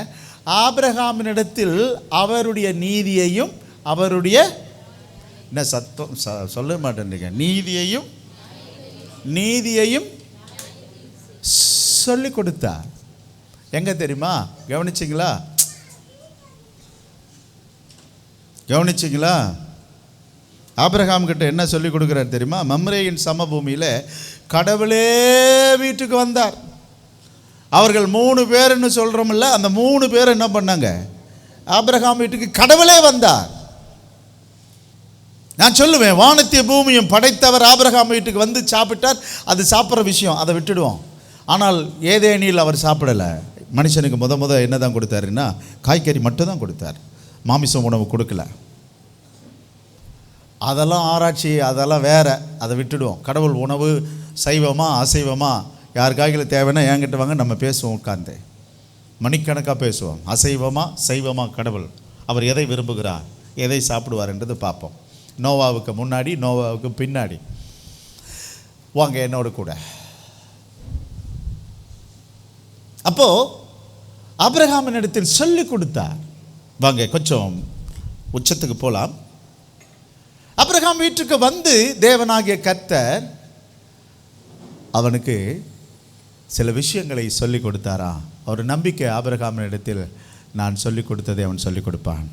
ஆபிரகாமினிடத்தில் அவருடைய நீதியையும் அவருடைய என்ன சத்தம் சொல்ல மாட்டேன்றீங்க, நீதியையும் சொல்லி கொடுத்தார். எங்க தெரியுமா? கவனிச்சிங்களா? ஆபிரகாம் கிட்ட என்ன சொல்லி கொடுக்குறார் தெரியுமா? மம்ரேயின் சமபூமியில் கடவுளே வீட்டுக்கு வந்தார். அவர்கள் 3 பேர்னு சொல்கிறோம்ல, அந்த 3 பேர் என்ன பண்ணாங்க? ஆபிரகாம் வீட்டுக்கு கடவுளே வந்தார். நான் சொல்லுவேன், வானத்திய பூமியும் படைத்தவர் ஆபிரகாம் வீட்டுக்கு வந்து சாப்பிட்டார். அது சாப்பிட்ற விஷயம், அதை விட்டுடுவோம். ஆனால் ஏதேனில் அவர் சாப்பிடலை. மனுஷனுக்கு முத என்ன தான் கொடுத்தாருன்னா காய்கறி மட்டும் தான் கொடுத்தார், மாமிசம் உணவு கொடுக்கல. அதெல்லாம் ஆராய்ச்சி, அதெல்லாம் வேற, அதை விட்டுடுவோம். கடவுள் உணவு சைவமா அசைவமா, யார் காய்கள் தேவைன்னா என்கிட்ட வாங்க, நம்ம பேசுவோம், உட்கார்ந்து மணிக்கணக்காக பேசுவோம். அசைவமா சைவமா, கடவுள் அவர் எதை விரும்புகிறார், எதை சாப்பிடுவார் என்றது பார்ப்போம். நோவாவுக்கு முன்னாடி, நோவாவுக்கு பின்னாடி. வாங்க என்னோட கூட. அப்போ ஆபிரகாமின் இடத்தில் சொல்லி கொடுத்தார். வாங்க கொஞ்சம் உச்சத்துக்கு போகலாம். ஆபிரகாம் வீட்டுக்கு வந்து தேவனாகிய கர்த்தர் அவனுக்கு சில விஷயங்களை சொல்லி கொடுத்தாரா. ஒரு நம்பிக்கை ஆபிரகாமின் இடத்தில், நான் சொல்லி கொடுத்ததை அவன் சொல்லிக் கொடுப்பான்.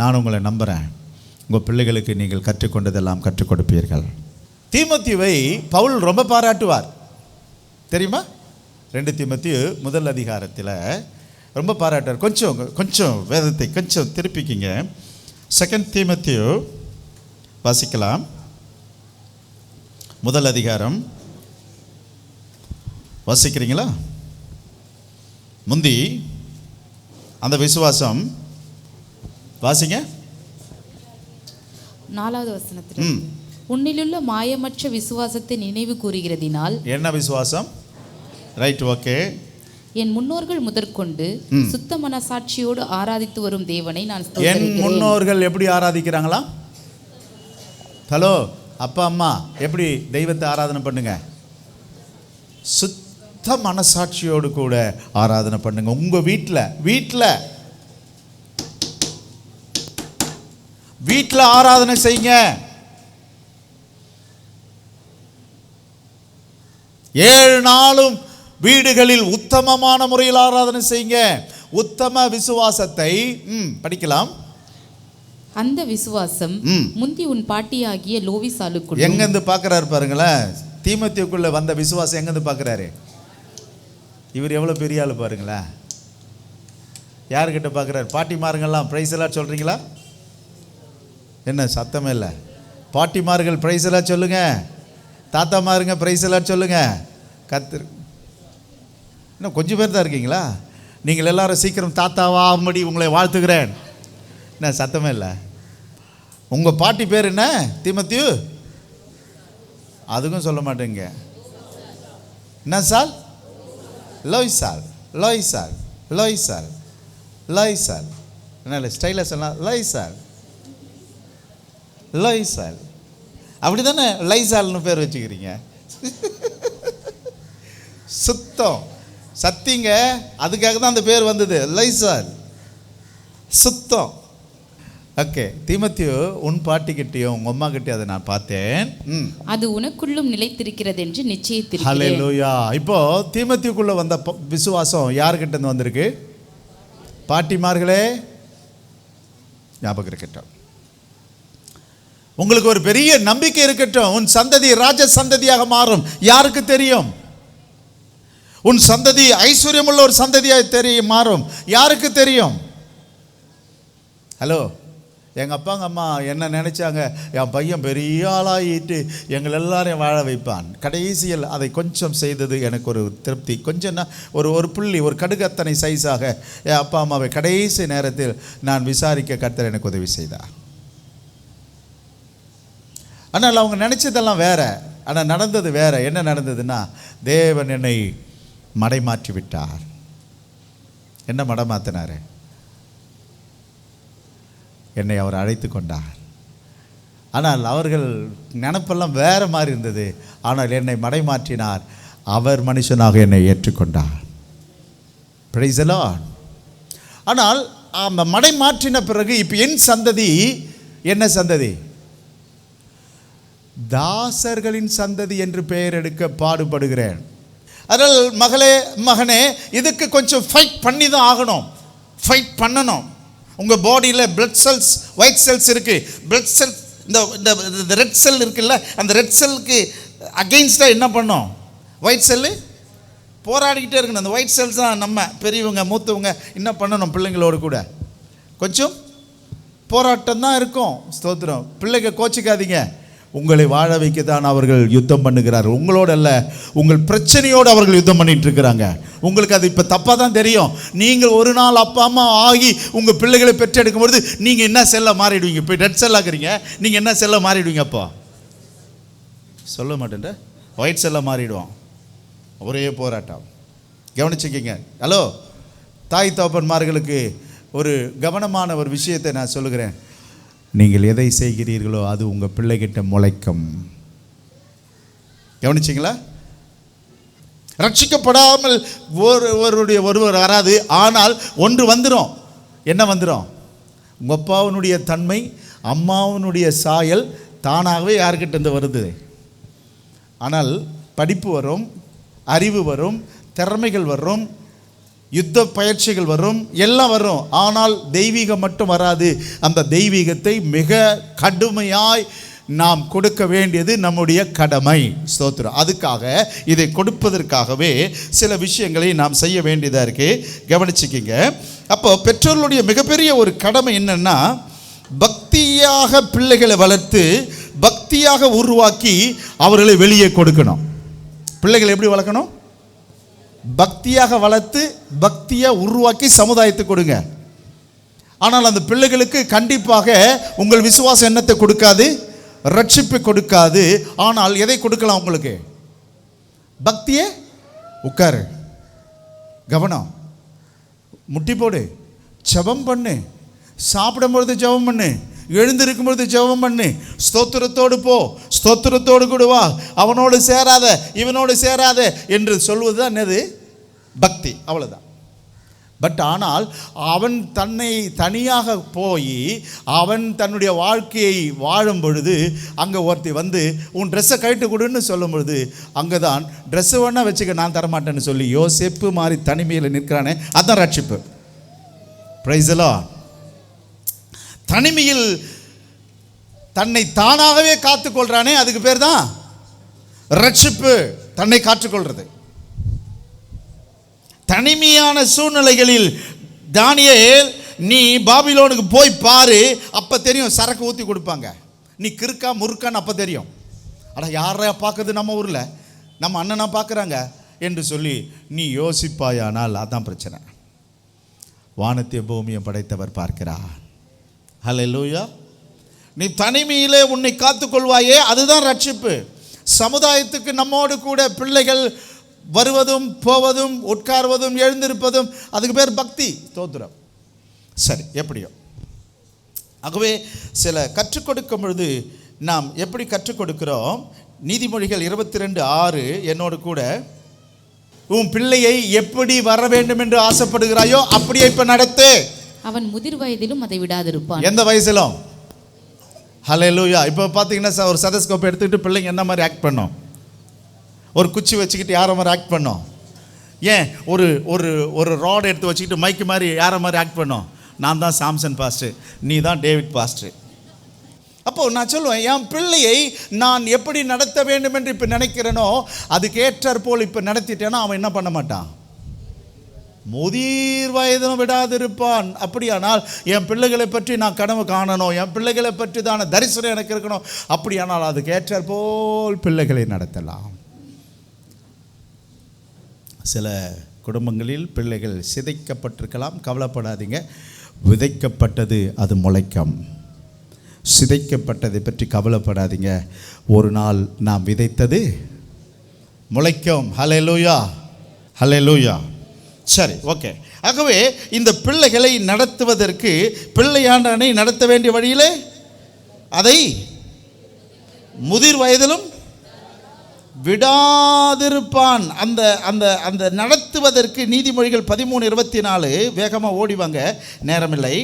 நான் உங்களை நம்புகிறேன், உங்கள் பிள்ளைகளுக்கு நீங்கள் கற்றுக்கொண்டதெல்லாம் கற்றுக் கொடுப்பீர்கள். தீமோத்தேயுவை பவுல் ரொம்ப பாராட்டுவார் தெரியுமா? 2 தீமோத்தேயு 1 அதிகாரத்தில் ரொம்ப பாராட்டார். கொஞ்சம் வேதத்தை கொஞ்சம் திருப்பிக்கிங்க. 2 தீமோத்தேயு வாசிக்கலாம். 1 அதிகாரம் வாசிக்கிறீங்களா? முந்தி அந்த விசுவாசம் வாசிங்க. 4வது வசனத்தில், உன்னிலுள்ள மாயமற்ற விசுவாசத்தை நினைவு கூறுகிறதினால். என்ன விசுவாசம்? Right, okay. என் முன்னோர்கள் முதற்கொண்டு சுத்த மனசாட்சியோடு ஆராதித்து வரும் தேவனை நான் என் ஸ்தோத்திரிக்கிறேன். முன்னோர்கள் எப்படி ஆராதிக்கிறாங்களா? ஹலோ, அப்பா அம்மா எப்படி தெய்வத்தை ஆராதனை பண்ணுங்க? சுத்த மனசாட்சியோடு கூட ஆராதனை பண்ணுங்க. உங்க வீட்டில் ஆராதனை செய்யுங்க. 7 நாளும் வீடுகளில் உத்தமமான முறையில் ஆராதனை செய்யுங்க. உத்தம விசுவாசத்தை படிக்கலாம். அந்த விசுவாசம் முந்தி உன் பாட்டியாகிய லோவிசாளுக்குள். எங்கிருந்து பார்க்கிறாரு பாருங்களேன். தீமோத்தேயுக்குள்ள வந்த விசுவாசம் எங்கிருந்து பார்க்கிறாரு? இவர் எவ்வளவு பெரிய ஆளு பாருங்களேன். யாருக்கிட்ட பார்க்கிறாரு? பாட்டிமாருங்கெல்லாம் பிரைஸ் எல்லாம் சொல்றீங்களா? என்ன சத்தமே இல்லை? பாட்டிமார்கள் பிரைஸ் எல்லாம் சொல்லுங்க. தாத்தாமாருங்க பிரைஸ் எல்லாம் சொல்லுங்க. கத்திரு இன்னும் கொஞ்சம் பேர் தான் இருக்கீங்களா? நீங்கள் எல்லாரும் சீக்கிரம் தாத்தாவாகும்படி உங்களை வாழ்த்துகிறேன். என்ன சத்தமே இல்லை? உங்கள் பாட்டி பேர் என்ன? தீமோத்தேயு? அதுக்கும் சொல்ல மாட்டேங்க. என்ன சால்? லோய்சால். லோய்சால். லோய்சால். லோய்சால். என்ன ஸ்டைலாக சொல்லலாம்? லைசால். லைசால். அப்படி தானே லைசால்னு பேர் வச்சுக்கிறீங்க. சுத்தம் சத்திங்க. அதுக்காக தான் அந்த பேர் வந்தது, லைசால், சுத்தம். ஓகே. தீமோத்தேயு, உன் பாட்டிக்கிட்டையும் உங்க அம்மா கிட்டே அதை நான் பார்த்தேன். அது உனக்குள்ளும் நிலைத்திருக்கிறது என்று நிச்சயித்திருக்கிறேன். ஹல்லேலூயா. இப்போ தீமோத்தேயுக்குள்ள வந்த விசுவாசம் யாருக்கிட்ட இருந்து வந்திருக்கு? பாட்டிமார்களே ஞாபகம் இருக்கட்டும். உங்களுக்கு ஒரு பெரிய நம்பிக்கை இருக்கட்டும். உன் சந்ததி ராஜ சந்ததியாக மாறும். யாருக்கு தெரியும்? உன் சந்ததி ஐஸ்வர்யமுள்ள ஒரு சந்ததியாக மாறும். யாருக்கு தெரியும்? ஹலோ, எங்கள் அப்பாங்க அம்மா என்ன நினைச்சாங்க? என் பையன் பெரிய ஆளாகிட்டு எங்கள் எல்லாரையும் வாழ வைப்பான். கடைசியில் அதை கொஞ்சம் செய்தது எனக்கு ஒரு திருப்தி. கொஞ்சம்னா ஒரு புள்ளி, ஒரு கடுகத்தனை சைஸாக என் அப்பா அம்மாவை கடைசி நேரத்தில் நான் விசாரிக்க கர்த்தர் எனக்கு உதவி செய்தார். ஆனால் அவங்க நினச்சதெல்லாம் வேற, ஆனால் நடந்தது வேற. என்ன நடந்ததுன்னா, தேவன் என்னை மடைமாற்றி விட்டார். என்ன மடைமாற்றினார்? என்னை அவர் அழைத்து கொண்டார். ஆனால் அவர்கள் நினப்பெல்லாம் வேற மாதிரி இருந்தது. ஆனால் என்னை மடைமாற்றினார். அவர் மனுஷனாக என்னை ஏற்றுக்கொண்டார். Price the Lord. ஆனால் அந்த மடைமாற்றின பிறகு இப்போ என் சந்ததி என்ன சந்ததி? தாசர்களின் சந்ததி என்று பெயர் எடுக்க பாடுபடுகிறேன். அதனால் மகனே, இதுக்கு கொஞ்சம் ஃபைட் பண்ணி தான் ஆகணும். ஃபைட் பண்ணணும். உங்கள் பாடியில் பிளட் செல்ஸ், ஒயிட் செல்ஸ் இருக்குது. பிளட் செல், இந்த ரெட் செல் இருக்குல்ல, அந்த ரெட் செல்லுக்கு அகெயின்ஸ்டாக என்ன பண்ணோம்? ஒயிட் செல்லு போராடிக்கிட்டே இருக்கணும். அந்த ஒயிட் செல்ஸ் தான் நம்ம பெரியவங்க மூத்தவங்க என்ன பண்ணணும்? பிள்ளைங்களோடு கூட கொஞ்சம் போராட்டம் தான் இருக்கும். ஸ்தோத்திரம். பிள்ளைங்க கோச்சிக்காதீங்க. உங்களை வாழ வைக்கத்தான் அவர்கள் யுத்தம் பண்ணுகிறார்கள். உங்களோட அல்ல, உங்கள் பிரச்சனையோடு அவர்கள் யுத்தம் பண்ணிட்டு இருக்கிறாங்க. உங்களுக்கு அது இப்போ தப்பாக தான் தெரியும். நீங்கள் ஒரு நாள் அப்பா அம்மா ஆகி உங்கள் பிள்ளைகளை பெற்றெடுக்கும் பொழுது நீங்கள் என்ன செல்ல மாறிடுவீங்க? இப்போ ரெட் செல்லாக்குறீங்க, நீங்கள் என்ன செல்ல மாறிடுவீங்க? அப்போ சொல்ல மாட்டேன், ஒயிட் செல்ல மாறிடுவோம். ஒரே போராட்டம். கவனிச்சுக்கிங்க. ஹலோ, தாய் தகப்பன்மார்களுக்கு ஒரு கவனமான ஒரு விஷயத்தை நான் சொல்லுகிறேன். நீங்கள் எதை செய்கிறீர்களோ அது உங்கள் பிள்ளைகிட்ட முளைக்கும். கவனிச்சிங்களா? ரட்சிக்கப்படாமல் ஒருவர் வராது. ஆனால் ஒன்று வந்துடும். என்ன வந்துடும்? உங்கள் அப்பாவினுடைய தன்மை, அம்மாவினுடைய சாயல் தானாகவே யார்கிட்ட இருந்து வருது. ஆனால் படிப்பு வரும், அறிவு வரும், திறமைகள் வரும், யுத்த பயிற்சிகள் வரும், எல்லாம் வரும். ஆனால் தெய்வீகம் மட்டும் வராது. அந்த தெய்வீகத்தை மிக கடுமையாய் நாம் கொடுக்க வேண்டியது நம்முடைய கடமை. ஸ்தோத்திரம். அதுக்காக இதை கொடுப்பதற்காகவே சில விஷயங்களை நாம் செய்ய வேண்டியதாக இருக்கு. கவனிச்சுக்கிங்க. அப்போ பெற்றோர்களுடைய மிகப்பெரிய ஒரு கடமை என்னன்னா, பக்தியாக பிள்ளைகளை வளர்த்து பக்தியாக உருவாக்கி அவர்களை வெளியே கொடுக்கணும். பிள்ளைகளை எப்படி வளர்க்கணும்? பக்தியாக வளர்த்து பக்தியாக உருவாக்கி சமுதாயத்துக்கு கொடுங்க. ஆனால் அந்த பிள்ளைகளுக்கு கண்டிப்பாக உங்கள் விசுவாச எண்ணத்தை கொடுக்காது, ரட்சிப்பை கொடுக்காது. ஆனால் எதை கொடுக்கலாம் உங்களுக்கு? பக்தியே. உட்காரு, கவனம், முட்டி போடு, ஜெபம் பண்ணு, சாப்பிடும் பொழுது ஜெபம் பண்ணு, எழுந்திருக்கும் பொழுது ஜெபம் பண்ணு, ஸ்தோத்திரத்தோடு போ, ஸ்தோத்திரத்தோடு கூட வா, அவனோடு சேராத இவனோடு சேராத என்று சொல்வது தான் என்னது? பக்தி. அவ்வளோதான். பட் ஆனால் அவன் தன்னை தனியாக போய் அவன் தன்னுடைய வாழ்க்கையை வாழும் பொழுது அங்கே ஒருத்தி வந்து உன் ட்ரெஸ்ஸை கழட்டு கொடுன்னு சொல்லும் பொழுது அங்கே தான் ட்ரெஸ்ஸை வேணா வச்சுக்க நான் தரமாட்டேன்னு சொல்லி யோசேப்பு மாதிரி தனிமையில் நிற்கிறானே, அதுதான் ரட்சிப்பு. Price the Lord. தனிமையில் தன்னை தானாகவே காத்துக்கொள்றானே, அதுக்கு பேர் தான் ரட்சிப்பு. தன்னை காத்துக்கொள்றது. தனிமையான சூழ்நிலைகளில் தானியேல், நீ பாபிலோனுக்கு போய் பாரு, அப்போ தெரியும். சரக்கு ஊற்றி கொடுப்பாங்க. நீ கிறுக்கா முறுக்கான்னு அப்போ தெரியும். அட யாரையா பார்க்குறது நம்ம ஊரில், நம்ம அண்ணனா பார்க்குறாங்க என்று சொல்லி நீ யோசிப்பாயானால் அதான் பிரச்சனை. வானத்தையும் பூமியை படைத்தவர் பார்க்கிறார். ஹல்லேலூயா. நீ தனிமையிலே உன்னை காத்துக்கொள்வாயே, அதுதான் ரட்சிப்பு. சமுதாயத்துக்கு நம்மோடு கூட பிள்ளைகள் வருவதும் போவதும் உட்கார்வதும் எழுந்திருப்பதும் அதுக்கு பேர் பக்தி. ஸ்தோத்திரம். சரி, எப்படியோ. ஆகவே சில கற்றுக் கொடுக்கும் பொழுது நாம் எப்படி கற்றுக் கொடுக்கிறோம்? நீதிமொழிகள் 22:6 என்னோடு கூட, உன் பிள்ளையை எப்படி வர வேண்டும் என்று ஆசைப்படுகிறாயோ அப்படியே இப்ப நடத்து. அவன் முதிர் வயதிலும் அதை விடாதிருப்பான். எந்த வயசிலும். ஹல்லேலூயா. இப்போ பார்த்தீங்கன்னா ஒரு சதஸ்கோப் எடுத்துக்கிட்டு பிள்ளைங்க என்ன மாதிரி ஆக்ட் பண்ணோம்? ஒரு குச்சி வச்சுக்கிட்டு யாரை மாதிரி ஆக்ட் பண்ணோம்? ஏன் ஒரு ஒரு ஒரு ராட் எடுத்து வச்சுக்கிட்டு மைக்கு மாதிரி யாரை மாதிரி ஆக்ட் பண்ணோம்? நான் தான் சாம்சன் பாஸ்டர், நீ தான் டேவிட் பாஸ்டர். அப்போது நான் சொல்லுவேன், என் பிள்ளையை நான் எப்படி நடத்த வேண்டும் என்று இப்போ நினைக்கிறேனோ அதுக்கு ஏற்றாற் போல் இப்போ நடத்திட்டேன்னா அவன் என்ன பண்ண மாட்டான்? முதிர் வயதிலும் விடாதிருப்பான். அப்படியானால் என் பிள்ளைகளை பற்றி நான் கனவு காணணும், என் பிள்ளைகளை பற்றி தான தரிசனம் எனக்கு இருக்கணும். அப்படியானால் அதுக்கு ஏற்றாற் போல் பிள்ளைகளை நடத்தலாம். சில குடும்பங்களில் பிள்ளைகள் சிதைக்கப்பட்டிருக்கலாம். கவலைப்படாதீங்க. விதைக்கப்பட்டது அது முளைக்கும். சிதைக்கப்பட்டதை பற்றி கவலைப்படாதீங்க. ஒரு நாள் நாம் விதைத்தது முளைக்கும். ஹல்லேலூயா, ஹல்லேலூயா. சரி, ஓகே. ஆகவே இந்த பிள்ளைகளை நடத்துவதற்கு பிள்ளையாண்டனை நடத்த வேண்டிய வழியிலே அதை முதிர் வயதிலும் விடாதிருப்பான். அந்த அந்த அந்த நடத்துவதற்கு நீதிமொழிகள் 13:24 வேகமாக ஓடிவாங்க, நேரமில்லை.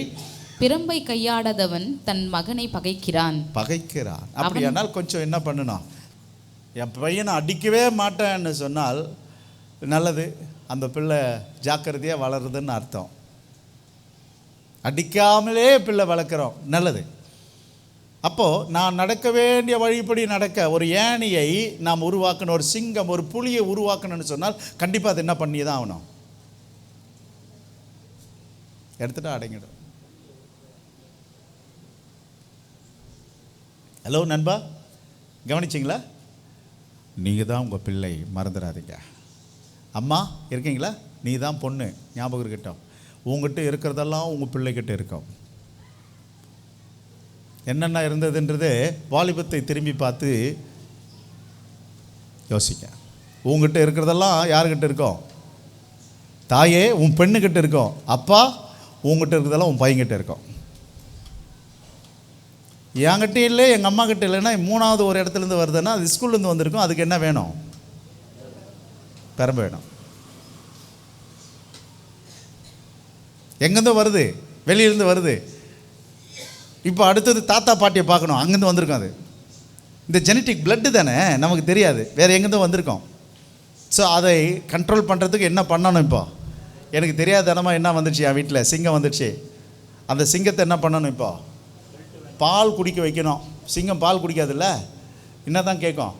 பிரம்பை கையாடாதவன் தன் மகனை பகைக்கிறான். அப்படியானால் கொஞ்சம் என்ன பண்ணணும்? என் பையனை அடிக்கவே மாட்டேன்னு சொன்னால் நல்லது. அந்த பிள்ளை ஜாக்கிரதையாக வளருதுன்னு அர்த்தம். அடிக்காமலே பிள்ளை வளர்க்குறோம், நல்லது. அப்போது நான் நடக்க வேண்டிய வழிப்படி நடக்க ஒரு ஏணியை நாம் உருவாக்கணும், ஒரு சிங்கம் ஒரு புலியை உருவாக்கணும்னு சொன்னால் கண்டிப்பாக அது என்ன பண்ணி தான் ஆகணும்? எடுத்துட்டா அடங்கிடும். ஹலோ நண்பா, கவனிச்சிங்களா? நீங்கள் தான் உங்கள் பிள்ளை, மறந்துடாதீங்க. அம்மா இருக்கீங்களா? நீ தான் பொண்ணு, ஞாபகம் இருக்கட்டும். உங்ககிட்ட இருக்கிறதெல்லாம் உங்கள் பிள்ளைகிட்ட இருக்கும். என்னென்ன இருந்ததுன்றது வாலிபத்தை திரும்பி பார்த்து யோசிக்க. உங்ககிட்ட இருக்கிறதெல்லாம் யாருக்கிட்ட இருக்கோம்? தாயே உன் பெண்ணுக்கிட்ட இருக்கோம். அப்பா உங்ககிட்ட இருக்கிறதெல்லாம் உன் பையன்கிட்ட இருக்கும். என்கிட்ட இல்லை, எங்கள் அம்மா கிட்ட இல்லைன்னா மூணாவது ஒரு இடத்துலேருந்து வருதுன்னா அது ஸ்கூல்லேருந்து வந்திருக்கும். அதுக்கு என்ன வேணும்? பெரம்பு வேணும். எங்கேருந்து வருது? வெளியிலேருந்து வருது. இப்போ அடுத்தது தாத்தா பாட்டியை பார்க்கணும், அங்கேருந்து வந்திருக்கோம். அது இந்த ஜெனட்டிக் பிளட்டு தானே, நமக்கு தெரியாது வேறு எங்கேருந்து வந்திருக்கோம். ஸோ அதை கண்ட்ரோல் பண்ணுறதுக்கு என்ன பண்ணணும்? இப்போ எனக்கு தெரியாத தனமாக என்ன வந்துடுச்சு, என் வீட்டில் சிங்கம் வந்துடுச்சு. அந்த சிங்கத்தை என்ன பண்ணணும்? இப்போ பால் குடிக்க வைக்கணும். சிங்கம் பால் குடிக்காதுல்ல, என்ன தான் கேட்கும்?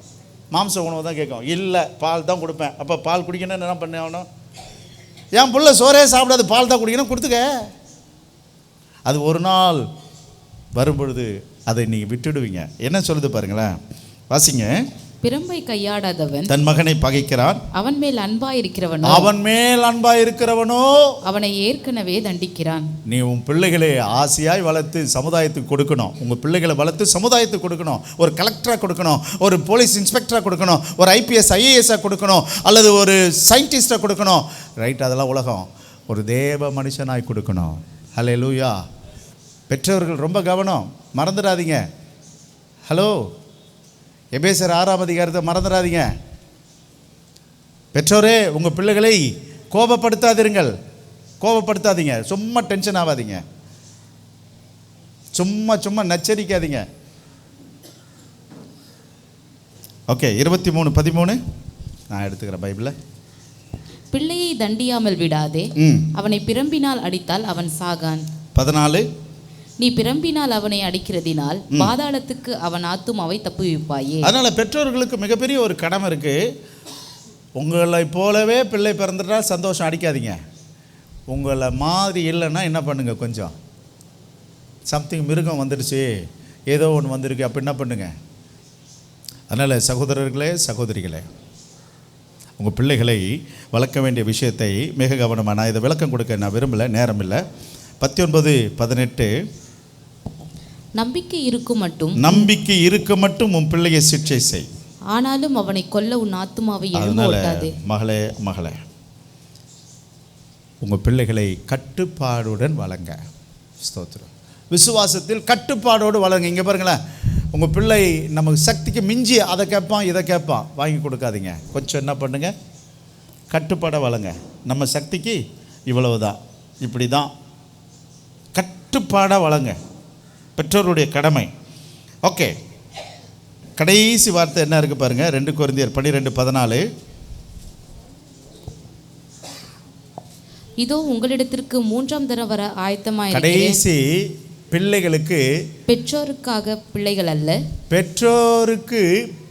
மாம்ச உணவு தான் கேட்கும். இல்லை, பால் தான் கொடுப்பேன். அப்போ பால் குடிக்கணும்னு என்ன பண்ண ஆகணும்? என் புள்ள சோறே சாப்பிடாது, பால் தான் குடிக்கணும், கொடுத்துக்க. அது ஒரு நாள் வரும்பொழுது அதை நீங்கள் விட்டுடுவீங்க. என்ன சொல்லுது பாருங்களேன், வாசிங்க. பிரம்பை கையாடாதவன் தன் மகனை பகைக்கிறான், அவன் மேல் அன்பா இருக்கிறவனோ அவனை ஏற்கனவே தண்டிக்கிறான். நீ உன் பிள்ளைகளை ஆசையாய் வளர்த்து சமுதாயத்துக்கு கொடுக்கணும். உங்கள் பிள்ளைகளை வளர்த்து சமுதாயத்துக்கு கொடுக்கணும். ஒரு கலெக்டராக கொடுக்கணும், ஒரு போலீஸ் இன்ஸ்பெக்டராக கொடுக்கணும், ஒரு IPS IASஆக கொடுக்கணும், அல்லது ஒரு சயின்டிஸ்டாக கொடுக்கணும். ரைட், அதெல்லாம் உலகம். ஒரு தேவ மனுஷனாய் கொடுக்கணும். ஹல்லேலூயா. பெற்றோர்கள் ரொம்ப கவனம், மறந்துடாதீங்க. ஹலோ, எபேசியர் 6ஆம் அதிகாரத்தை மறந்துடாதீங்க. பெற்றோரே, உங்கள் பிள்ளைகளை கோபப்படுத்தாதீங்க. சும்மா டென்ஷன் ஆகாதீங்க, சும்மா நச்சரிக்காதீங்க. ஓகே, 23:13 நான் எடுத்துக்கிறேன் பைபிளில். பிள்ளையை தண்டியாமல் விடாதே, அவனை பிரம்பினால் அடித்தால் அவன் சாகான். 14 நீ பிரம்பினால் அவனை அடிக்கிறதினால் பாதாளத்துக்கு அவன் ஆத்துமாவை தப்புவிப்பாயே. அதனால் பெற்றோர்களுக்கு மிகப்பெரிய ஒரு கடமை இருக்குது. உங்களை போலவே பிள்ளை பிறந்துட்டா சந்தோஷம், அடிக்காதீங்க. உங்களை மாதிரி இல்லைன்னா என்ன பண்ணுங்க, கொஞ்சம் சம்திங் மிருகம் வந்துடுச்சு, ஏதோ ஒன்று வந்திருக்கு, அப்போ என்ன பண்ணுங்க. அதனால் சகோதரர்களே, சகோதரிகளே, உங்கள் பிள்ளைகளை வளர்க்க வேண்டிய விஷயத்தை மிக கவனமாக, நான் இதை விளக்கம் கொடுக்க நான் விரும்பலை, நேரம் இல்லை. 19:18 நம்பிக்கை இருக்க மட்டும் உன் பிள்ளையை சிக்ஷை செய், ஆனாலும் அவனை கொல்ல உன் ஆத்துமாவை எழும்ப ஓட்டாதே. மகளே, உங்கள் பிள்ளைகளை கட்டுப்பாடுடன் வளங்க. ஸ்தோத்திரம். விசுவாசத்தில் கட்டுப்பாடோடு வளங்க. இங்கே பாருங்களேன், உங்கள் பிள்ளை நமக்கு சக்திக்கு மிஞ்சி அதை கேட்பான் இதை கேட்பான், வாங்கி கொடுக்காதீங்க. கொஞ்சம் என்ன பண்ணுங்க, கட்டுப்பாடாக வளங்க. நம்ம சக்திக்கு இவ்வளவு தான், இப்படி தான், கட்டுப்பாடாக வளங்க. பெற்றோருடைய கடமை. ஓகே, கடைசி வார்த்தை என்ன இருக்குது பாருங்கள், 2 கொரிந்தியர் 12:14. இதோ உங்களிடத்திற்கு 3ஆம் தரம் வர ஆயத்தமாய் கடைசி பிள்ளைகளுக்கு, பெற்றோருக்காக பிள்ளைகள் அல்ல, பெற்றோருக்கு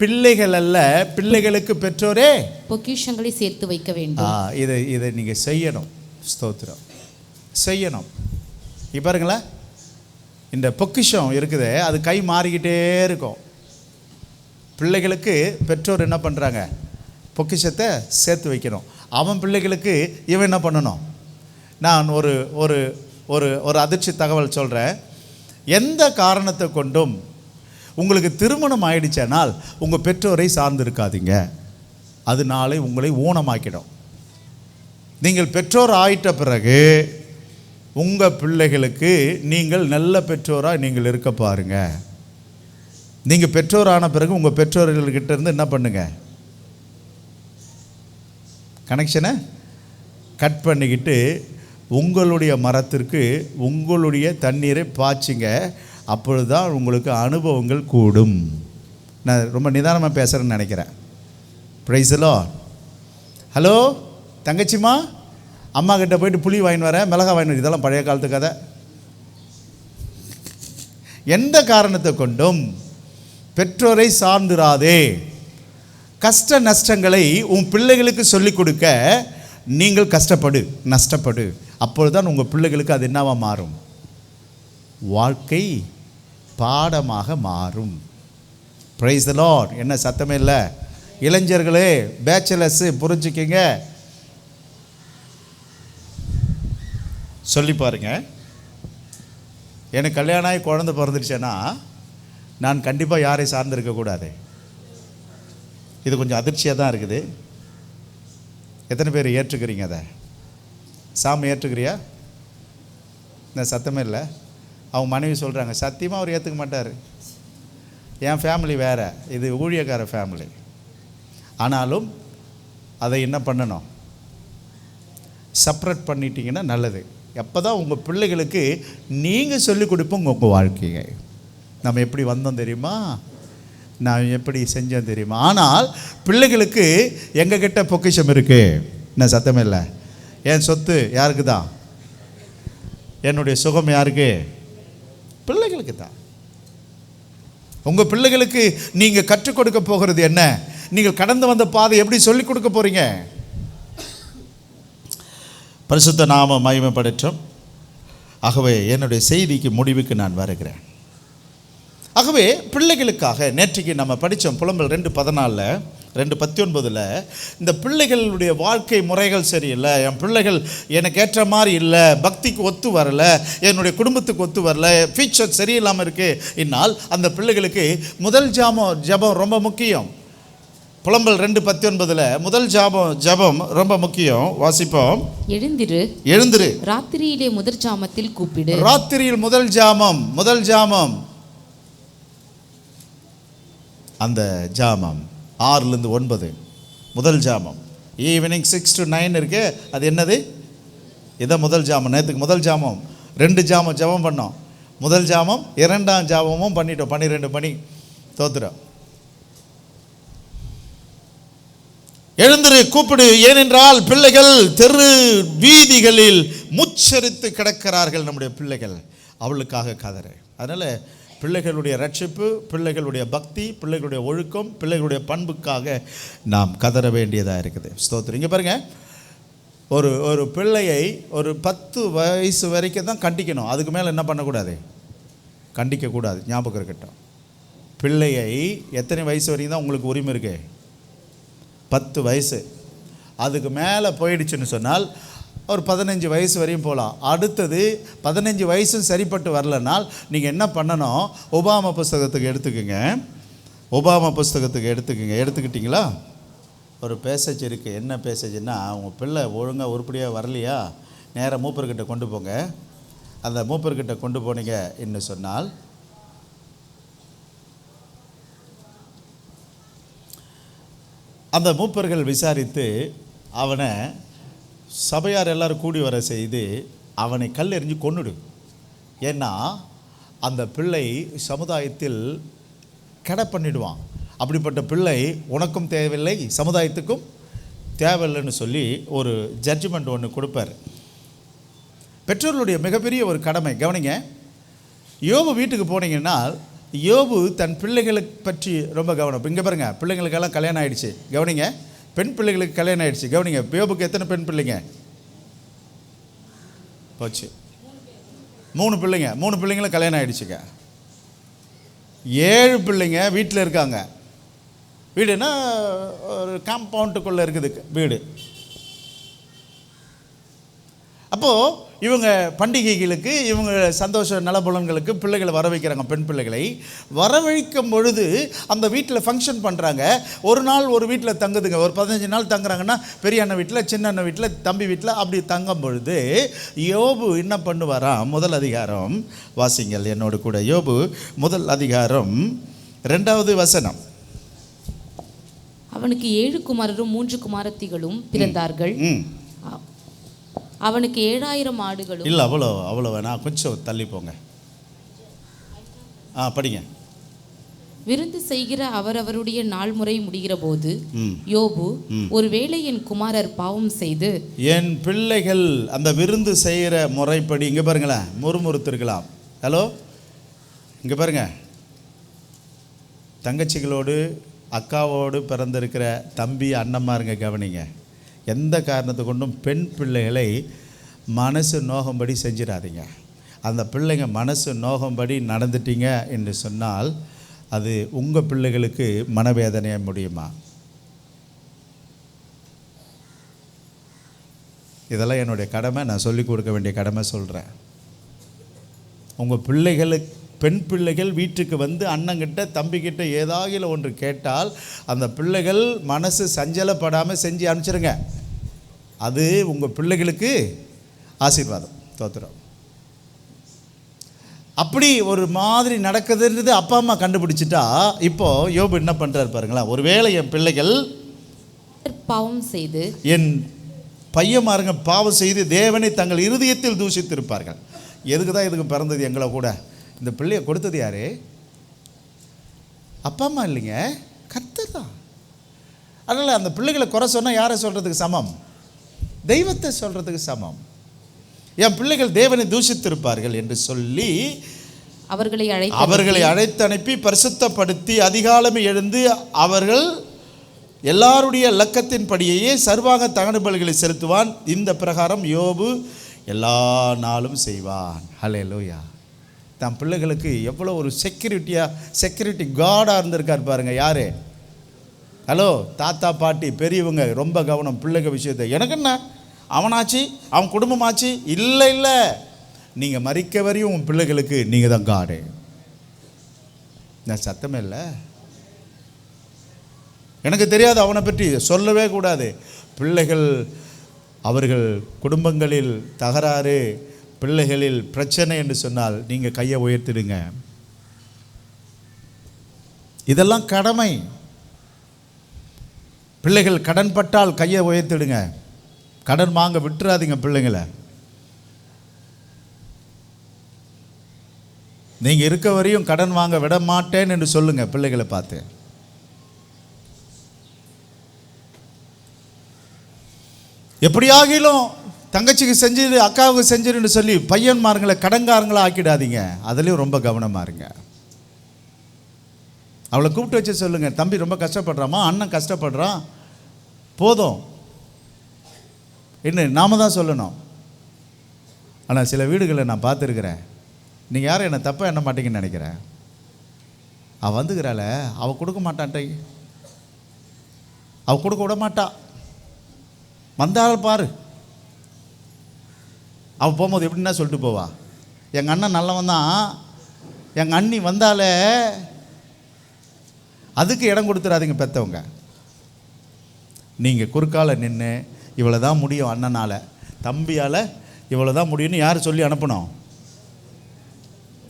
பிள்ளைகள் அல்ல, பிள்ளைகளுக்கு பெற்றோரே பொக்கிஷங்களை சேர்த்து வைக்க வேண்டும். இதை நீங்கள் செய்யணும். ஸ்தோத்திரம், செய்யணும். இப்போ பாருங்களேன், இந்த பொக்கிஷம் இருக்குதே, அது கை மாறிக்கிட்டே இருக்கும். பிள்ளைகளுக்கு பெற்றோர் என்ன பண்ணுறாங்க, பொக்கிஷத்தை சேர்த்து வைக்கணும். அவன் பிள்ளைகளுக்கு இவன் என்ன பண்ணணும். நான் ஒரு ஒரு ஒரு ஒரு அதிர்ச்சி தகவல் சொல்கிறேன். எந்த காரணத்தை கொண்டும் உங்களுக்கு திருமணம் ஆயிடுச்சனால் உங்கள் பெற்றோரை சார்ந்திருக்காதீங்க, அது நாளை உங்களை ஊனமாக்கிடும். நீங்கள் பெற்றோர் ஆயிட்ட பிறகு உங்கள் பிள்ளைகளுக்கு நீங்கள் நல்ல பெற்றோராக நீங்கள் இருக்க பாருங்கள். நீங்கள் பெற்றோரான பிறகு உங்கள் பெற்றோர்கள்கிட்ட இருந்து என்ன பண்ணுங்க, கனெக்ஷனை கட் பண்ணிக்கிட்டு உங்களுடைய மரத்திற்கு உங்களுடைய தண்ணீரை பாய்ச்சிங்க. அப்பொழுது தான் உங்களுக்கு அனுபவங்கள் கூடும். நான் ரொம்ப நிதானமாக பேசுகிறேன்னு நினைக்கிறேன். Price the Lord. ஹலோ தங்கச்சிம்மா, அம்மா கிட்ட போயிட்டு புளி வாங்கின்னு வரேன், மிளகா வாங்கின்னு வர, இதெல்லாம் பழைய காலத்து கதை. எந்த காரணத்தை கொண்டும் பெற்றோரை சார்ந்திராதே. கஷ்ட நஷ்டங்களை உன் பிள்ளைகளுக்கு சொல்லிக் கொடுக்க நீங்கள் நஷ்டப்படு. அப்பொழுதுதான் உங்கள் பிள்ளைகளுக்கு அது என்னவா மாறும், வாழ்க்கை பாடமாக மாறும். Price the Lord. என்ன சத்தமே இல்லை? இளைஞர்களே, பேச்சுலர்ஸு புரிஞ்சுக்கிங்க, சொல்லி பாருங்க. எனக்கு கல்யாணம் ஆகி குழந்தை பிறந்துடுச்சேன்னா நான் கண்டிப்பாக யாரையும் சார்ந்திருக்கக்கூடாது. இது கொஞ்சம் அதிர்ச்சியாக தான் இருக்குது. எத்தனை பேர் ஏற்றுக்கிறீங்க? அதை சாமி ஏற்றுக்கிறியா? இந்த சத்தமே இல்லை. அவங்க மனைவி சொல்கிறாங்க, சத்தியமாக அவர் ஏற்றுக்க மாட்டார், என் ஃபேமிலி வேறு, இது ஊழியக்கார ஃபேமிலி. ஆனாலும் அதை என்ன பண்ணணும், செப்பரேட் பண்ணிட்டீங்கன்னா நல்லது. எப்போ தான் உங்கள் பிள்ளைகளுக்கு நீங்கள் சொல்லிக் கொடுப்போங்க உங்கள் வாழ்க்கையை. நம்ம எப்படி வந்தோம் தெரியுமா, நான் எப்படி செஞ்சோம் தெரியுமா. ஆனால் பிள்ளைகளுக்கு எங்கள் கிட்ட பொக்கிஷம் இருக்குது. என்ன சத்தமே இல்லை? என் சொத்து யாருக்கு தான்? என்னுடைய சுகம் யாருக்கு? பிள்ளைகளுக்கு தான். உங்கள் பிள்ளைகளுக்கு நீங்கள் கற்றுக் கொடுக்க போகிறது என்ன? நீங்கள் கடந்து வந்த பாதை எப்படி சொல்லிக் கொடுக்க போகிறீங்க? பரிசுத்த நாமம் மகிமைப்படட்டும். ஆகவே என்னுடைய செய்திக்கு முடிவுக்கு நான் வருகிறேன். ஆகவே பிள்ளைகளுக்காக நேற்றைக்கு நம்ம படித்தோம் புலம்பல் 2:14 2:19 இந்த பிள்ளைகளுடைய வாழ்க்கை முறைகள் சரியில்லை, என் பிள்ளைகள் எனக்கு ஏற்ற மாதிரி இல்லை, பக்திக்கு ஒத்து வரலை, என்னுடைய குடும்பத்துக்கு ஒத்து வரல, ஃபியூச்சர் சரியில்லாமல் இருக்குது. இந்நாள் அந்த பிள்ளைகளுக்கு முதல் ஜெபம் ரொம்ப முக்கியம். புலம்பல் 2:19 முதல் ஜெபம் ரொம்ப முக்கியம். வாசிப்போம். எழுந்திரு ராத்திரியிலே முதல் ஜாமத்தில் கூப்பிடு. ராத்திரியில் முதல் ஜாமம் அந்த ஜாமம் 6-9 முதல் ஜாமம். ஈவினிங் 6 to 9 இருக்கு, அது என்னது? இதான் முதல் ஜாமம். நேற்றுக்கு முதல் ஜாமம் 2 ஜாமம் ஜெபம் பண்ணோம். முதல் ஜாமம் 2ஆம் ஜாமமும் பண்ணிட்டோம். 12 மணி தோத்துறோம். எழுந்திரு, கூப்பிடு. ஏனென்றால் பிள்ளைகள் தெரு வீதிகளில் முச்சரித்து கிடக்கிறார்கள். நம்முடைய பிள்ளைகள் அவளுக்காக கதறு. அதனால் பிள்ளைகளுடைய ரட்சிப்பு, பிள்ளைகளுடைய பக்தி, பிள்ளைகளுடைய ஒழுக்கம், பிள்ளைகளுடைய பண்புக்காக நாம் கதற வேண்டியதாக இருக்குது. ஸ்தோத்திரம். இங்கே பாருங்கள், ஒரு பிள்ளையை ஒரு 10 வயசு வரைக்கும் தான் கண்டிக்கணும். அதுக்கு மேலே என்ன பண்ணக்கூடாது? கண்டிக்கக்கூடாது. ஞாபகம் இருக்கட்டும். பிள்ளையை எத்தனை வயசு வரைக்கும் தான் உங்களுக்கு உரிமை இருக்கு? 10 வயசு. அதுக்கு மேலே போயிடுச்சுன்னு சொன்னால் ஒரு 15 வயசு வரையும் போகலாம். அடுத்தது 15 வயசும் சரிப்பட்டு வரலனால் நீங்கள் என்ன பண்ணணும்? ஒபாமா புஸ்தகத்துக்கு எடுத்துக்கோங்க. எடுத்துக்கிட்டிங்களா? ஒரு பேசேஜ் இருக்குது. என்ன பேசேஜ்னா, உங்கள் பிள்ளை ஒழுங்காக உருப்படியாக வரலையா, நேராக மூப்பர்கிட்ட கொண்டு போங்க. அந்த மூப்பர்கிட்ட கொண்டு போனீங்க என்று சொன்னால் அந்த மூப்பர்கள் விசாரித்து அவனை சபையார் எல்லாரும் கூடி வர செய்து அவனை கல் எறிஞ்சு கொன்னுடு. ஏன்னா அந்த பிள்ளை சமுதாயத்தில் கடை பண்ணிடுவான். அப்படிப்பட்ட பிள்ளை உனக்கும் தேவையில்லை, சமுதாயத்துக்கும் தேவையில்லைன்னு சொல்லி ஒரு ஜட்ஜ்மெண்ட் ஒன்று கொடுப்பார். பெற்றோர்களுடைய மிகப்பெரிய ஒரு கடமை. கவனிங்க, யோபு வீட்டுக்கு போனீங்கன்னா யோபு தன் பிள்ளைகளை பற்றி ரொம்ப கவனம். இங்கே பாருங்கள், பிள்ளைங்களுக்கெல்லாம் கல்யாணம் ஆகிடுச்சு. கவனிங்க, பெண் பிள்ளைகளுக்கு கல்யாணம் ஆகிடுச்சு. கவனிங்க, யோபுக்கு எத்தனை பெண் பிள்ளைங்க போச்சு? 3 பிள்ளைங்க. 3 பிள்ளைங்களும் கல்யாணம் ஆகிடுச்சுங்க. 7 பிள்ளைங்க வீட்டில் இருக்காங்க. வீடுனா ஒரு காம்பவுண்டுக்குள்ளே இருக்குது வீடு. அப்போது இவங்க பண்டிகைகளுக்கு, இவங்க சந்தோஷ நலபுலன்களுக்கு பிள்ளைகளை வர வைக்கிறாங்க. பெண் பிள்ளைகளை வரவழைக்கும் பொழுது அந்த வீட்டில் ஃபங்க்ஷன் பண்ணுறாங்க. ஒரு நாள் ஒரு வீட்டில் தங்குதுங்க. ஒரு 15 நாள் தங்குறாங்கன்னா பெரிய அண்ணன் வீட்டில், சின்ன அண்ணன் வீட்டில், தம்பி வீட்டில். அப்படி தங்கும் பொழுது யோபு என்ன பண்ணுவாராம்? முதல் அதிகாரம் வாசிங்கள் என்னோடு கூட. யோபு முதல் அதிகாரம் 2வது வசனம். அவனுக்கு 7 குமாரரும் 3 குமாரத்திகளும் பிறந்தார்கள். அவனுக்கு 7000 ஆடுகளும். இல்லை, அவ்வளோ வேணாம், கொஞ்சம் தள்ளி போங்க. படிங்க. விருந்து செய்கிற அவரவருடைய நாள் முறை முடிகிற போது யோபு, ஒருவேளை என் குமாரர் பாவம் செய்து என் பிள்ளைகள் அந்த விருந்து செய்கிற முறைப்படி, இங்கே பாருங்களேன், முறுமுறுத்திருக்கலாம். ஹலோ, இங்கே பாருங்க, தங்கச்சிகளோடு அக்காவோடு பிறந்திருக்கிற தம்பி அண்ணம்மாருங்க, கவனிங்க. எந்த காரணத்தை கொண்டும் பெண் பிள்ளைகளை மனசு நோகும்படி செஞ்சிடாதீங்க. அந்த பிள்ளைங்க மனசு நோகும்படி நடந்துட்டீங்க என்று சொன்னால் அது உங்கள் பிள்ளைகளுக்கு மனவேதனையாக முடியுமா? இதெல்லாம் என்னுடைய கடமை, நான் சொல்லிக் கொடுக்க வேண்டிய கடமை சொல்கிறேன். உங்கள் பிள்ளைகளுக்கு, பெண் பிள்ளைகள் வீட்டுக்கு வந்து அண்ணங்கிட்ட தம்பிக்கிட்ட ஏதாவது ஒன்று கேட்டால் அந்த பிள்ளைகள் மனசு சஞ்சலப்படாமல் செஞ்சு அனுப்பிச்சிருங்க. அது உங்கள் பிள்ளைகளுக்கு ஆசீர்வாதம். தோத்திரம். அப்படி ஒரு மாதிரி நடக்குதுன்றது அப்பா அம்மா கண்டுபிடிச்சிட்டா இப்போது யோபு என்ன பண்ணுறாரு பாருங்களா. ஒருவேளை என் பிள்ளைகள் பாவம் செய்து, என் பையன்மாருங்க பாவம் செய்து தேவனை தங்கள் இருதயத்தில் தூஷித்திருப்பார்கள். எதுக்கு தான் இதுக்கு பிறந்தது எங்களை கூட? இந்த பிள்ளையை கொடுத்தது யாரு? அப்பா அம்மா இல்லைங்க, கர்த்தர் தான். அதனால் அந்த பிள்ளைகளை குறை சொன்னால் யாரை சொல்கிறதுக்கு சமம்? தெய்வத்தை சொல்கிறதுக்கு சமம். என் பிள்ளைகள் தேவனை தூஷித்திருப்பார்கள் என்று சொல்லி அவர்களை அழைத்து அனுப்பி பரிசுத்தப்படுத்தி அதிகாலமே எழுந்து அவர்கள் எல்லாருடைய இலக்கத்தின்படியே சர்வாங்க தகன பலிகளை செலுத்துவான். இந்த பிரகாரம் யோபு எல்லா நாளும் செய்வான். ஹல்லேலூயா. தன் பிள்ளைகளுக்கு எவ்வளோ ஒரு செக்யூரிட்டி கார்டாக இருந்திருக்கார் பாருங்க. யாரு? ஹலோ, தாத்தா பாட்டி பெரியவங்க ரொம்ப கவனம் பிள்ளைங்க விஷயத்தை. எனக்கு என்ன, அவனாச்சு அவன் குடும்பமாச்சு, இல்லை நீங்கள் மறிக்க வரையும் உன் பிள்ளைகளுக்கு நீங்கள் தான் காடு. நான் சத்தமே இல்லை, எனக்கு தெரியாது அவனை பற்றி சொல்லவே கூடாது. பிள்ளைகள் அவர்கள் குடும்பங்களில் தகராறு, பிள்ளைகளில் பிரச்சனை என்று சொன்னால் நீங்கள் கையை உயர்த்திடுங்க. இதெல்லாம் கடமை. பிள்ளைகள் கடன் பட்டால் கையை உயர்த்திடுங்க. கடன் வாங்க விட்டுறாதீங்க பிள்ளைங்களை. நீங்கள் இருக்க வரையும் கடன் வாங்க விட மாட்டேன் என்று சொல்லுங்க பிள்ளைகளை பார்த்து. எப்படியாகிலும் தங்கச்சிக்கு செஞ்சிரு, அக்காவுக்கு செஞ்சிருன்னு சொல்லி பையன்மார்களை கடன்காரங்களா ஆக்கிடாதீங்க. அதுலேயும் ரொம்ப கவனமாக இருங்க. அவளை கூப்பிட்டு வச்சு சொல்லுங்க, தம்பி ரொம்ப கஷ்டப்படுறாமா, அண்ணன் கஷ்டப்படுறான், போதும் இன்னும் நாம தான் சொல்லணும். ஆனால் சில வீடுகளை நான் பார்த்துருக்கிறேன். நீங்கள் யாரும் என்னை தப்பாக எண்ண மாட்டீங்கன்னு நினைக்கிறேன். அவள் வந்துக்கிறாள, அவள் கொடுக்க மாட்டான்ட்டை, அவள் கொடுக்க விட மாட்டா. வந்தாள் பாரு, அவள் போகும்போது எப்படின்னா சொல்லிட்டு போவா, எங்கள் அண்ணன் நல்லவன் தான், எங்கள் அண்ணி வந்தாலே. அதுக்கு இடம் கொடுத்துடாதீங்க பெற்றவங்க. நீங்கள் குறுக்கால நின்று இவ்வளோ தான் முடியும், அண்ணனால் தம்பியால் இவ்வளோ தான் முடியும்னு யார் சொல்லி அனுப்பணும்?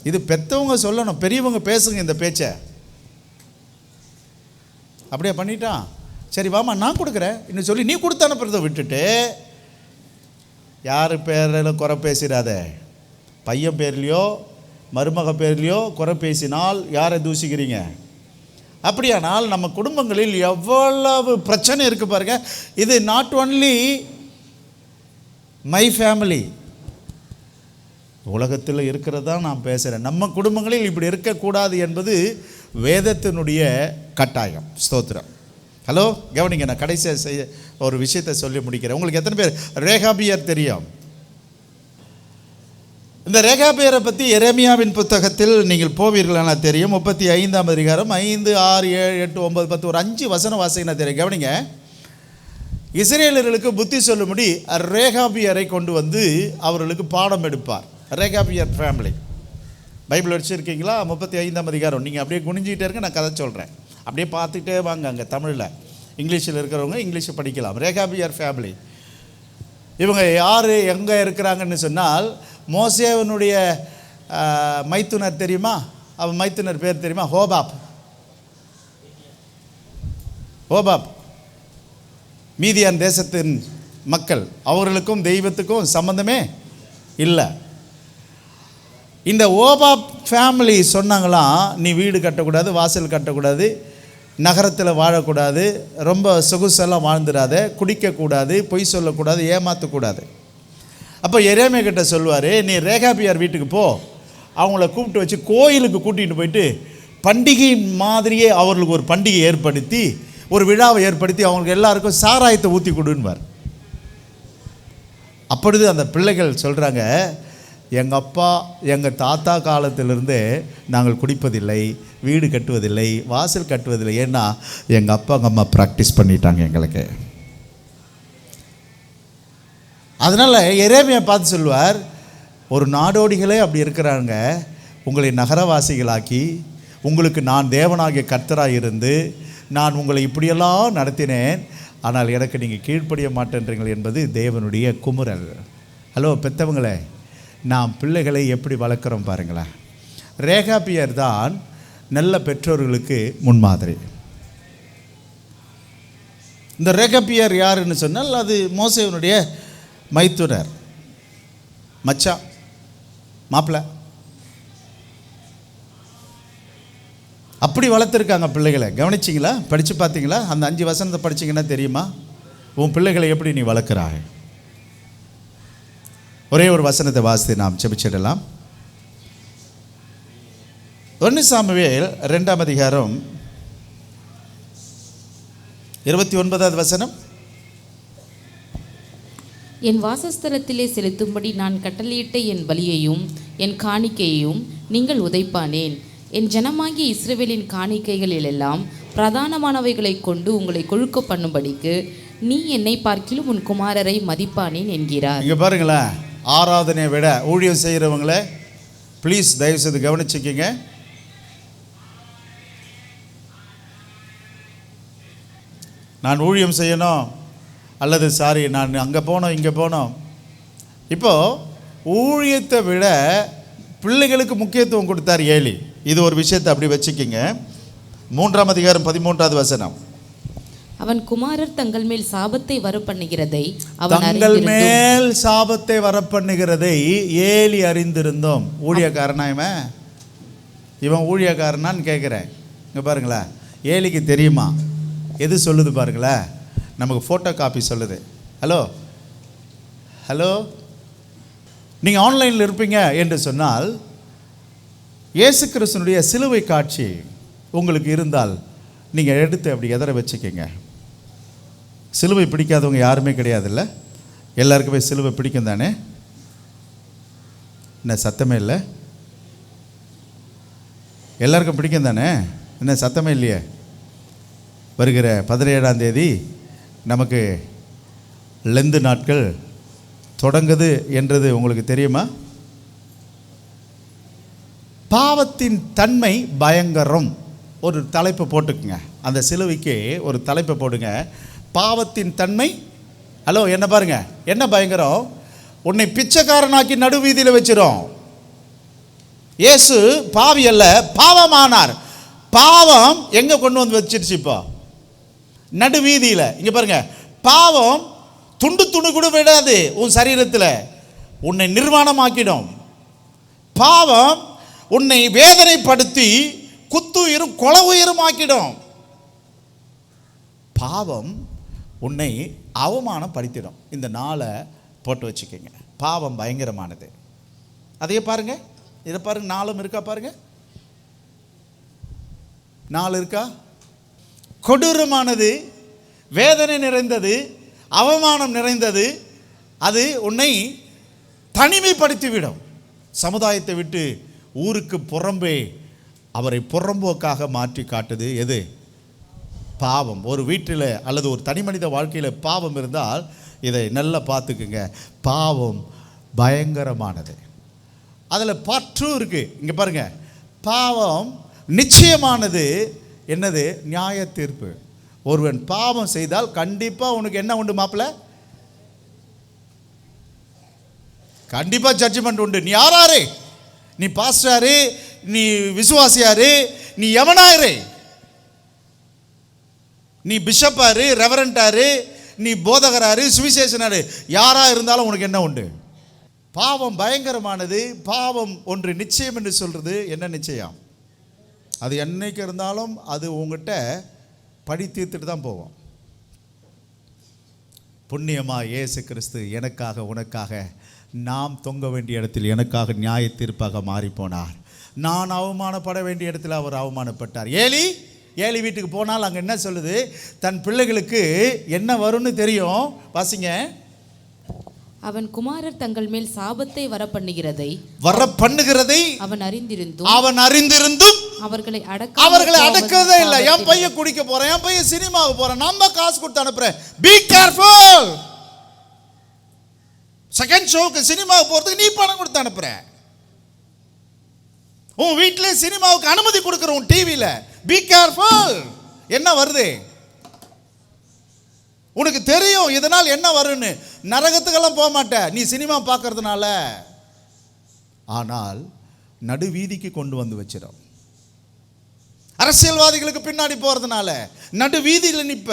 இது பெற்றவங்க சொல்லணும். பெரியவங்க பேசுங்க இந்த பேச்சை. அப்படியே பண்ணிட்டான், சரி வாமா நான் கொடுக்குறேன் இன்னும் சொல்லி நீ கொடுத்து அனுப்புறதை விட்டுட்டு யார் பேரில் குறை பேசிடாத. பையன் பேர்லையோ மருமக பேர்லையோ குறை பேசினால் யாரை தூசிக்கிறீங்க? அப்படியானால் நம்ம குடும்பங்களில் எவ்வளவு பிரச்சனை இருக்குது பாருங்க. இது நாட் ஒன்லி மை ஃபேமிலி, உலகத்தில் இருக்கிறதா நான் பேசுகிறேன். நம்ம குடும்பங்களில் இப்படி இருக்கக்கூடாது என்பது வேதத்தினுடைய கட்டாயம். ஸ்தோத்திரம். ஹலோ கவனிங்க, நான் கடைசியாக ஒரு விஷயத்தை சொல்லி முடிக்கிறேன். உங்களுக்கு எத்தனை பேர் ரேகாபியர் தெரியும்? இந்த ரேகாபியரை பற்றி எரேமியாவின் புத்தகத்தில் நீங்கள் போவீர்களான தெரியும். 35ஆம் அதிகாரம் 5, 6, 7, 8, 9, 10 ஒரு 5 வசனம் வாசிங்கன்னா தெரியும். கவனிங்க, இஸ்ரேலர்களுக்கு புத்தி சொல்லும்படி ரேகாபியரை கொண்டு வந்து அவர்களுக்கு பாடம் எடுப்பார். ரேகாபியர் ஃபேமிலி பைபிள் வச்சுருக்கீங்களா? 35ஆம் அதிகாரம். நீங்கள் அப்படியே குனிஞ்சிக்கிட்டே இருக்க, நான் கதை சொல்கிறேன். அப்படியே பார்த்துக்கிட்டே வாங்க. அங்கே தமிழில் இங்கிலீஷில் இருக்கிறவங்க இங்கிலீஷை படிக்கலாம். ரேகாபியர் ஃபேமிலி இவங்க யார், எங்கே இருக்கிறாங்கன்னு சொன்னால், மோசேவனுடைய மைத்துனர் தெரியுமா? அவன் மைத்துனர் பேர் தெரியுமா? ஹோபாப். மீதியான் தேசத்தின் மக்கள். அவர்களுக்கும் தெய்வத்துக்கும் சம்பந்தமே இல்லை. இந்த ஹோபாப் ஃபேமிலி சொன்னாங்களாம், நீ வீடு கட்டக்கூடாது, வாசல் கட்டக்கூடாது, நகரத்தில் வாழக்கூடாது, ரொம்ப சொகுசெல்லாம் வாழ்ந்துடாத, குடிக்கக்கூடாது, பொய் சொல்லக்கூடாது, ஏமாற்றக்கூடாது. அப்போ எரேமியா கிட்ட சொல்லுவார், நீ ரேகாபியார் வீட்டுக்கு போ, அவங்கள கூப்பிட்டு வச்சு கோயிலுக்கு கூட்டிகிட்டு போயிட்டு பண்டிகை மாதிரியே அவர்களுக்கு ஒரு பண்டிகை ஏற்படுத்தி, ஒரு விழாவை ஏற்படுத்தி அவங்களுக்கு எல்லாருக்கும் சாராயத்தை ஊற்றி கொடுன்பார். அப்பொழுது அந்த பிள்ளைகள் சொல்கிறாங்க, எங்கள் அப்பா எங்கள் தாத்தா காலத்திலிருந்தே நாங்கள் குடிப்பதில்லை, வீடு கட்டுவதில்லை, வாசல் கட்டுவதில்லை. ஏன்னா எங்கள் அப்பா எங்கள் அம்மா ப்ராக்டிஸ் பண்ணிட்டாங்க எங்களுக்கு. அதனால் எரேமியா பார்த்து சொல்லுவார், ஒரு நாடோடிகளே அப்படி இருக்கிறாங்க, உங்களை நகரவாசிகளாக்கி உங்களுக்கு நான் தேவனாகிய கர்த்தராக இருந்து நான் உங்களை இப்படியெல்லாம் நடத்தினேன், ஆனால் எனக்கு நீங்கள் கீழ்ப்படிய மாட்டேன்றீங்கள் என்பது தேவனுடைய குமுறல். ஹலோ பெற்றவங்களே, நாம் பிள்ளைகளை எப்படி வளர்க்குறோம் பாருங்களேன். ரேகாபியர் தான் நல்ல பெற்றோர்களுக்கு முன்மாதிரி. இந்த ரேகாபியர் யாருன்னு சொன்னால், அது மோசேவனுடைய மைத்துனர், மச்சான், மாப்பிள்ளை. அப்படி வளர்த்துருக்காங்க பிள்ளைகளை. கவனிச்சிங்களா? படித்து பார்த்தீங்களா? அந்த 5 வசனத்தை படிச்சிங்கன்னா தெரியுமா உன் பிள்ளைகளை எப்படி நீ வளர்க்குறாய். ஒரே ஒரு வசனத்தை வாசித்து நாம் செபிச்சிடலாம். 1 சாமுவேல் 2ஆம் அதிகாரம் 29வது வசனம். என் வாசஸ்தலத்திலே செலுத்தும்படி நான் கட்டளையிட்ட என் பலியையும் என் காணிக்கையையும் நீங்கள் உதைப்பானேன். என் ஜனமாகிய இஸ்ரவேலின் காணிக்கைகளிலெல்லாம் பிரதானமானவைகளை கொண்டு உங்களை கொழுக்க பண்ணும்படிக்கு நீ என்னை பார்க்கிலும் உன் குமாரரை மதிப்பானேன் என்கிறார். இங்கே பாருங்களேன், ஆராதனையை விட ஊழியம் செய்கிறவங்களே ப்ளீஸ் தயவுசெய்து கவனிச்சுக்கிங்க. நான் ஊழியம் செய்யணும் அல்லது நான் அங்கே போனோம் இங்கே போனோம். இப்போது ஊழியத்தை விட பிள்ளைகளுக்கு முக்கியத்துவம் கொடுத்தார் ஏலி. இது ஒரு விஷயத்தை அப்படி வச்சுக்கிங்க. 3ஆம் அதிகாரம் 13வது வசனம். அவன் குமாரர் தங்கள் மேல் சாபத்தை வரப்பண்ணுகிறதை ஏலி அறிந்திருந்தோம். ஊழியக்காரனா இவன் ஊழியக்காரனான்னு கேட்குறேன். இங்கே பாருங்களேன், ஏலிக்கு தெரியுமா? எது சொல்லுது பாருங்களேன், நமக்கு ஃபோட்டோ காப்பி சொல்லுது. ஹலோ ஹலோ நீங்கள் ஆன்லைனில் இருப்பீங்க என்று சொன்னால் இயேசு கிறிஸ்துனுடைய சிலுவை காட்சி உங்களுக்கு இருந்தால் நீங்கள் எடுத்து அப்படி எதிர வச்சுக்கோங்க. சிலுவை பிடிக்காதவங்க யாருமே கிடையாதுல்ல, எல்லாருக்குமே சிலுவை பிடிக்கும் தானே? என்ன சத்தமே இல்லை? எல்லாருக்கும் பிடிக்கும் தானே? என்ன சத்தமே இல்லையே? வருகிற 17ஆம் தேதி நமக்கு லெந்து நாட்கள் தொடங்குது என்றது உங்களுக்கு தெரியுமா? பாவத்தின் தன்மை பயங்கரம். ஒரு தலைப்பு போட்டுக்குங்க, அந்த சிலுவைக்கு ஒரு தலைப்பை போடுங்க, பாவத்தின் தன்மை. ஹலோ என்ன பாருங்க, என்ன பயங்கரம்? உன்னை பிச்சைக்காரனாக்கி நடுவீதியில் வச்சிரும். இயேசு பாவி அல்ல, பாவமானார். பாவம் எங்கே கொண்டு வந்து வச்சிருச்சு? இப்போ நடுவீதியில். இங்கே பாருங்க, பாவம் துண்டு துண்டு கூட விடாது உன் சரீரத்தில், உன்னை நிர்வாணமாக்கிடும். பாவம் உன்னை வேதனைப்படுத்தி குத்துயிரும் கொல உயிரும் ஆக்கிடும். பாவம் உன்னை அவமானப்படுத்திடும். இந்த நாளை போட்டு வச்சுக்கோங்க. பாவம் பயங்கரமானது. அதையே பாருங்க, இதை பாருங்க, நாளும் இருக்கா பாருங்க, நாள் இருக்கா? கொடூரமானது, வேதனை நிறைந்தது, அவமானம் நிறைந்தது. அது உன்னை தனிமைப்படுத்திவிடும். சமுதாயத்தை விட்டு ஊருக்கு புறம்பே அவரை புறம்போக்காக மாற்றி காட்டுது எது? பாவம். ஒரு வீட்டில் அல்லது ஒரு தனி மனித வாழ்க்கையில் பாவம் இருந்தால் இதை நல்லா பார்த்துக்குங்க. பாவம் பயங்கரமானது. அதில் பார்ட் 2 இருக்குது. இங்கே பாருங்க, பாவம் நிச்சயமானது. என்னது? நியாய தீர்ப்பு. ஒருவன் பாவம் செய்தால் கண்டிப்பாக உனக்கு என்ன உண்டு மாப்பிள்ள? கண்டிப்பாக ஜட்ஜ்மெண்ட் உண்டு. நீ யாராரு? நீ பாஸ்டராரு, நீ விசுவாசியாரு, நீ எவனாரு, நீ பிஷப்பாரு, ரெவரண்டாரு, நீ போதகராரு, சுவிசேஷனாரு, யாரா இருந்தாலும் உனக்கு என்ன உண்டு? பாவம் பயங்கரமானது. பாவம் ஒன்று நிச்சயம் என்று சொல்றது என்ன நிச்சயம்? அது என்னைக்கு இருந்தாலும் அது உங்ககிட்ட படி தீர்த்துட்டு தான் போவோம். புண்ணியமா இயேசு கிறிஸ்து எனக்காக உனக்காக நாம் தொங்க வேண்டிய இடத்தில் எனக்காக நியாய தீர்ப்பாக மாறி போனார். நான் அவமானப்பட வேண்டிய இடத்தில் அவர் அவமானப்பட்டார். ஏலி வீட்டுக்கு போனால் அங்கே என்ன சொல்லுது? தன் பிள்ளைகளுக்கு என்ன வரும்னு தெரியும். வாசிங்க. அவன் குமாரர் தங்கள் மேல் சாபத்தை வரப்பண்ணுகிறதை அவன் அறிந்திருந்தும் அவர்களை அடக்கவே இல்லை. என் பையன் குடிக்க போறேன், என் பையன் சினிமாவுக்கு போறேன், நம்ம காசு கொடுத்து அனுப்புறேன். Be careful. செகண்ட் ஷோக்கு சினிமாவுக்கு போறதுக்கு நீ பணம் கொடுத்து அனுப்புற. உன் வீட்டில் சினிமாவுக்கு அனுமதி கொடுக்குற உன் டிவியில். Be careful. என்ன வருது உனக்கு தெரியும், இதனால் என்ன வரும்னு. நரகத்துக்கெல்லாம் போக மாட்டேன் நீ சினிமா பார்க்கறதுனால. ஆனால் நடுவீதிக்கு கொண்டு வந்து வச்சிடும். அரசியல்வாதிகளுக்கு பின்னாடி போறதுனால நடுவீதியில் நிற்ப.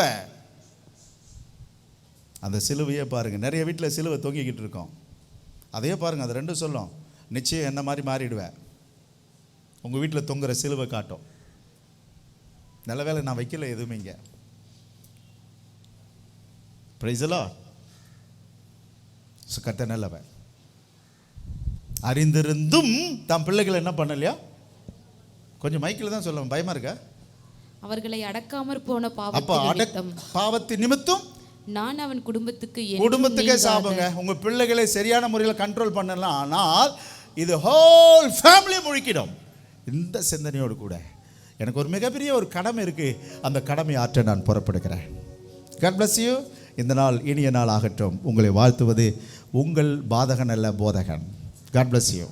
அந்த சிலுவையே பாருங்க, நிறைய வீட்டில் சிலுவை தொங்கிக்கிட்டு இருக்கோம். அதையே பாருங்க, அது ரெண்டும் சொல்லும். நிச்சயம் என்ன மாதிரி மாறிடுவேன். உங்கள் வீட்டில் தொங்குற சிலுவை காட்டும். நல்ல வேளை நான் வைக்கல எதுவுமே இங்கே. Price the Lord. கர்த்தர் நல்லவன். அறிந்திருந்தும் தம் பிள்ளைகள் என்ன பண்ணலையா? கொஞ்சம் மைக்கில் தான் சொல்லணும், பயமா இருக்கா? அவர்களை அடக்காமற் போன அப்போ பாவத்தின் பாவத்தின் நிமித்தம் நான் அவன் குடும்பத்துக்கு குடும்பத்துக்கே சாபங்க. உங்க பிள்ளைகளை சரியான முறையில் கண்ட்ரோல் பண்ணலாம், ஆனால் இது ஹோல் ஃபேமிலி முழுக்கிடும். இந்த சிந்தனையோடு கூட எனக்கு ஒரு மிகப்பெரிய ஒரு கடமை இருக்கு, அந்த கடமை ஆற்ற நான் புறப்படுகிறேன். God bless you. இந்த நாள் இனிய நாள் ஆகட்டும். உங்களை வாழ்த்துவது உங்கள் பாதகன் அல்ல போதகன். God bless you.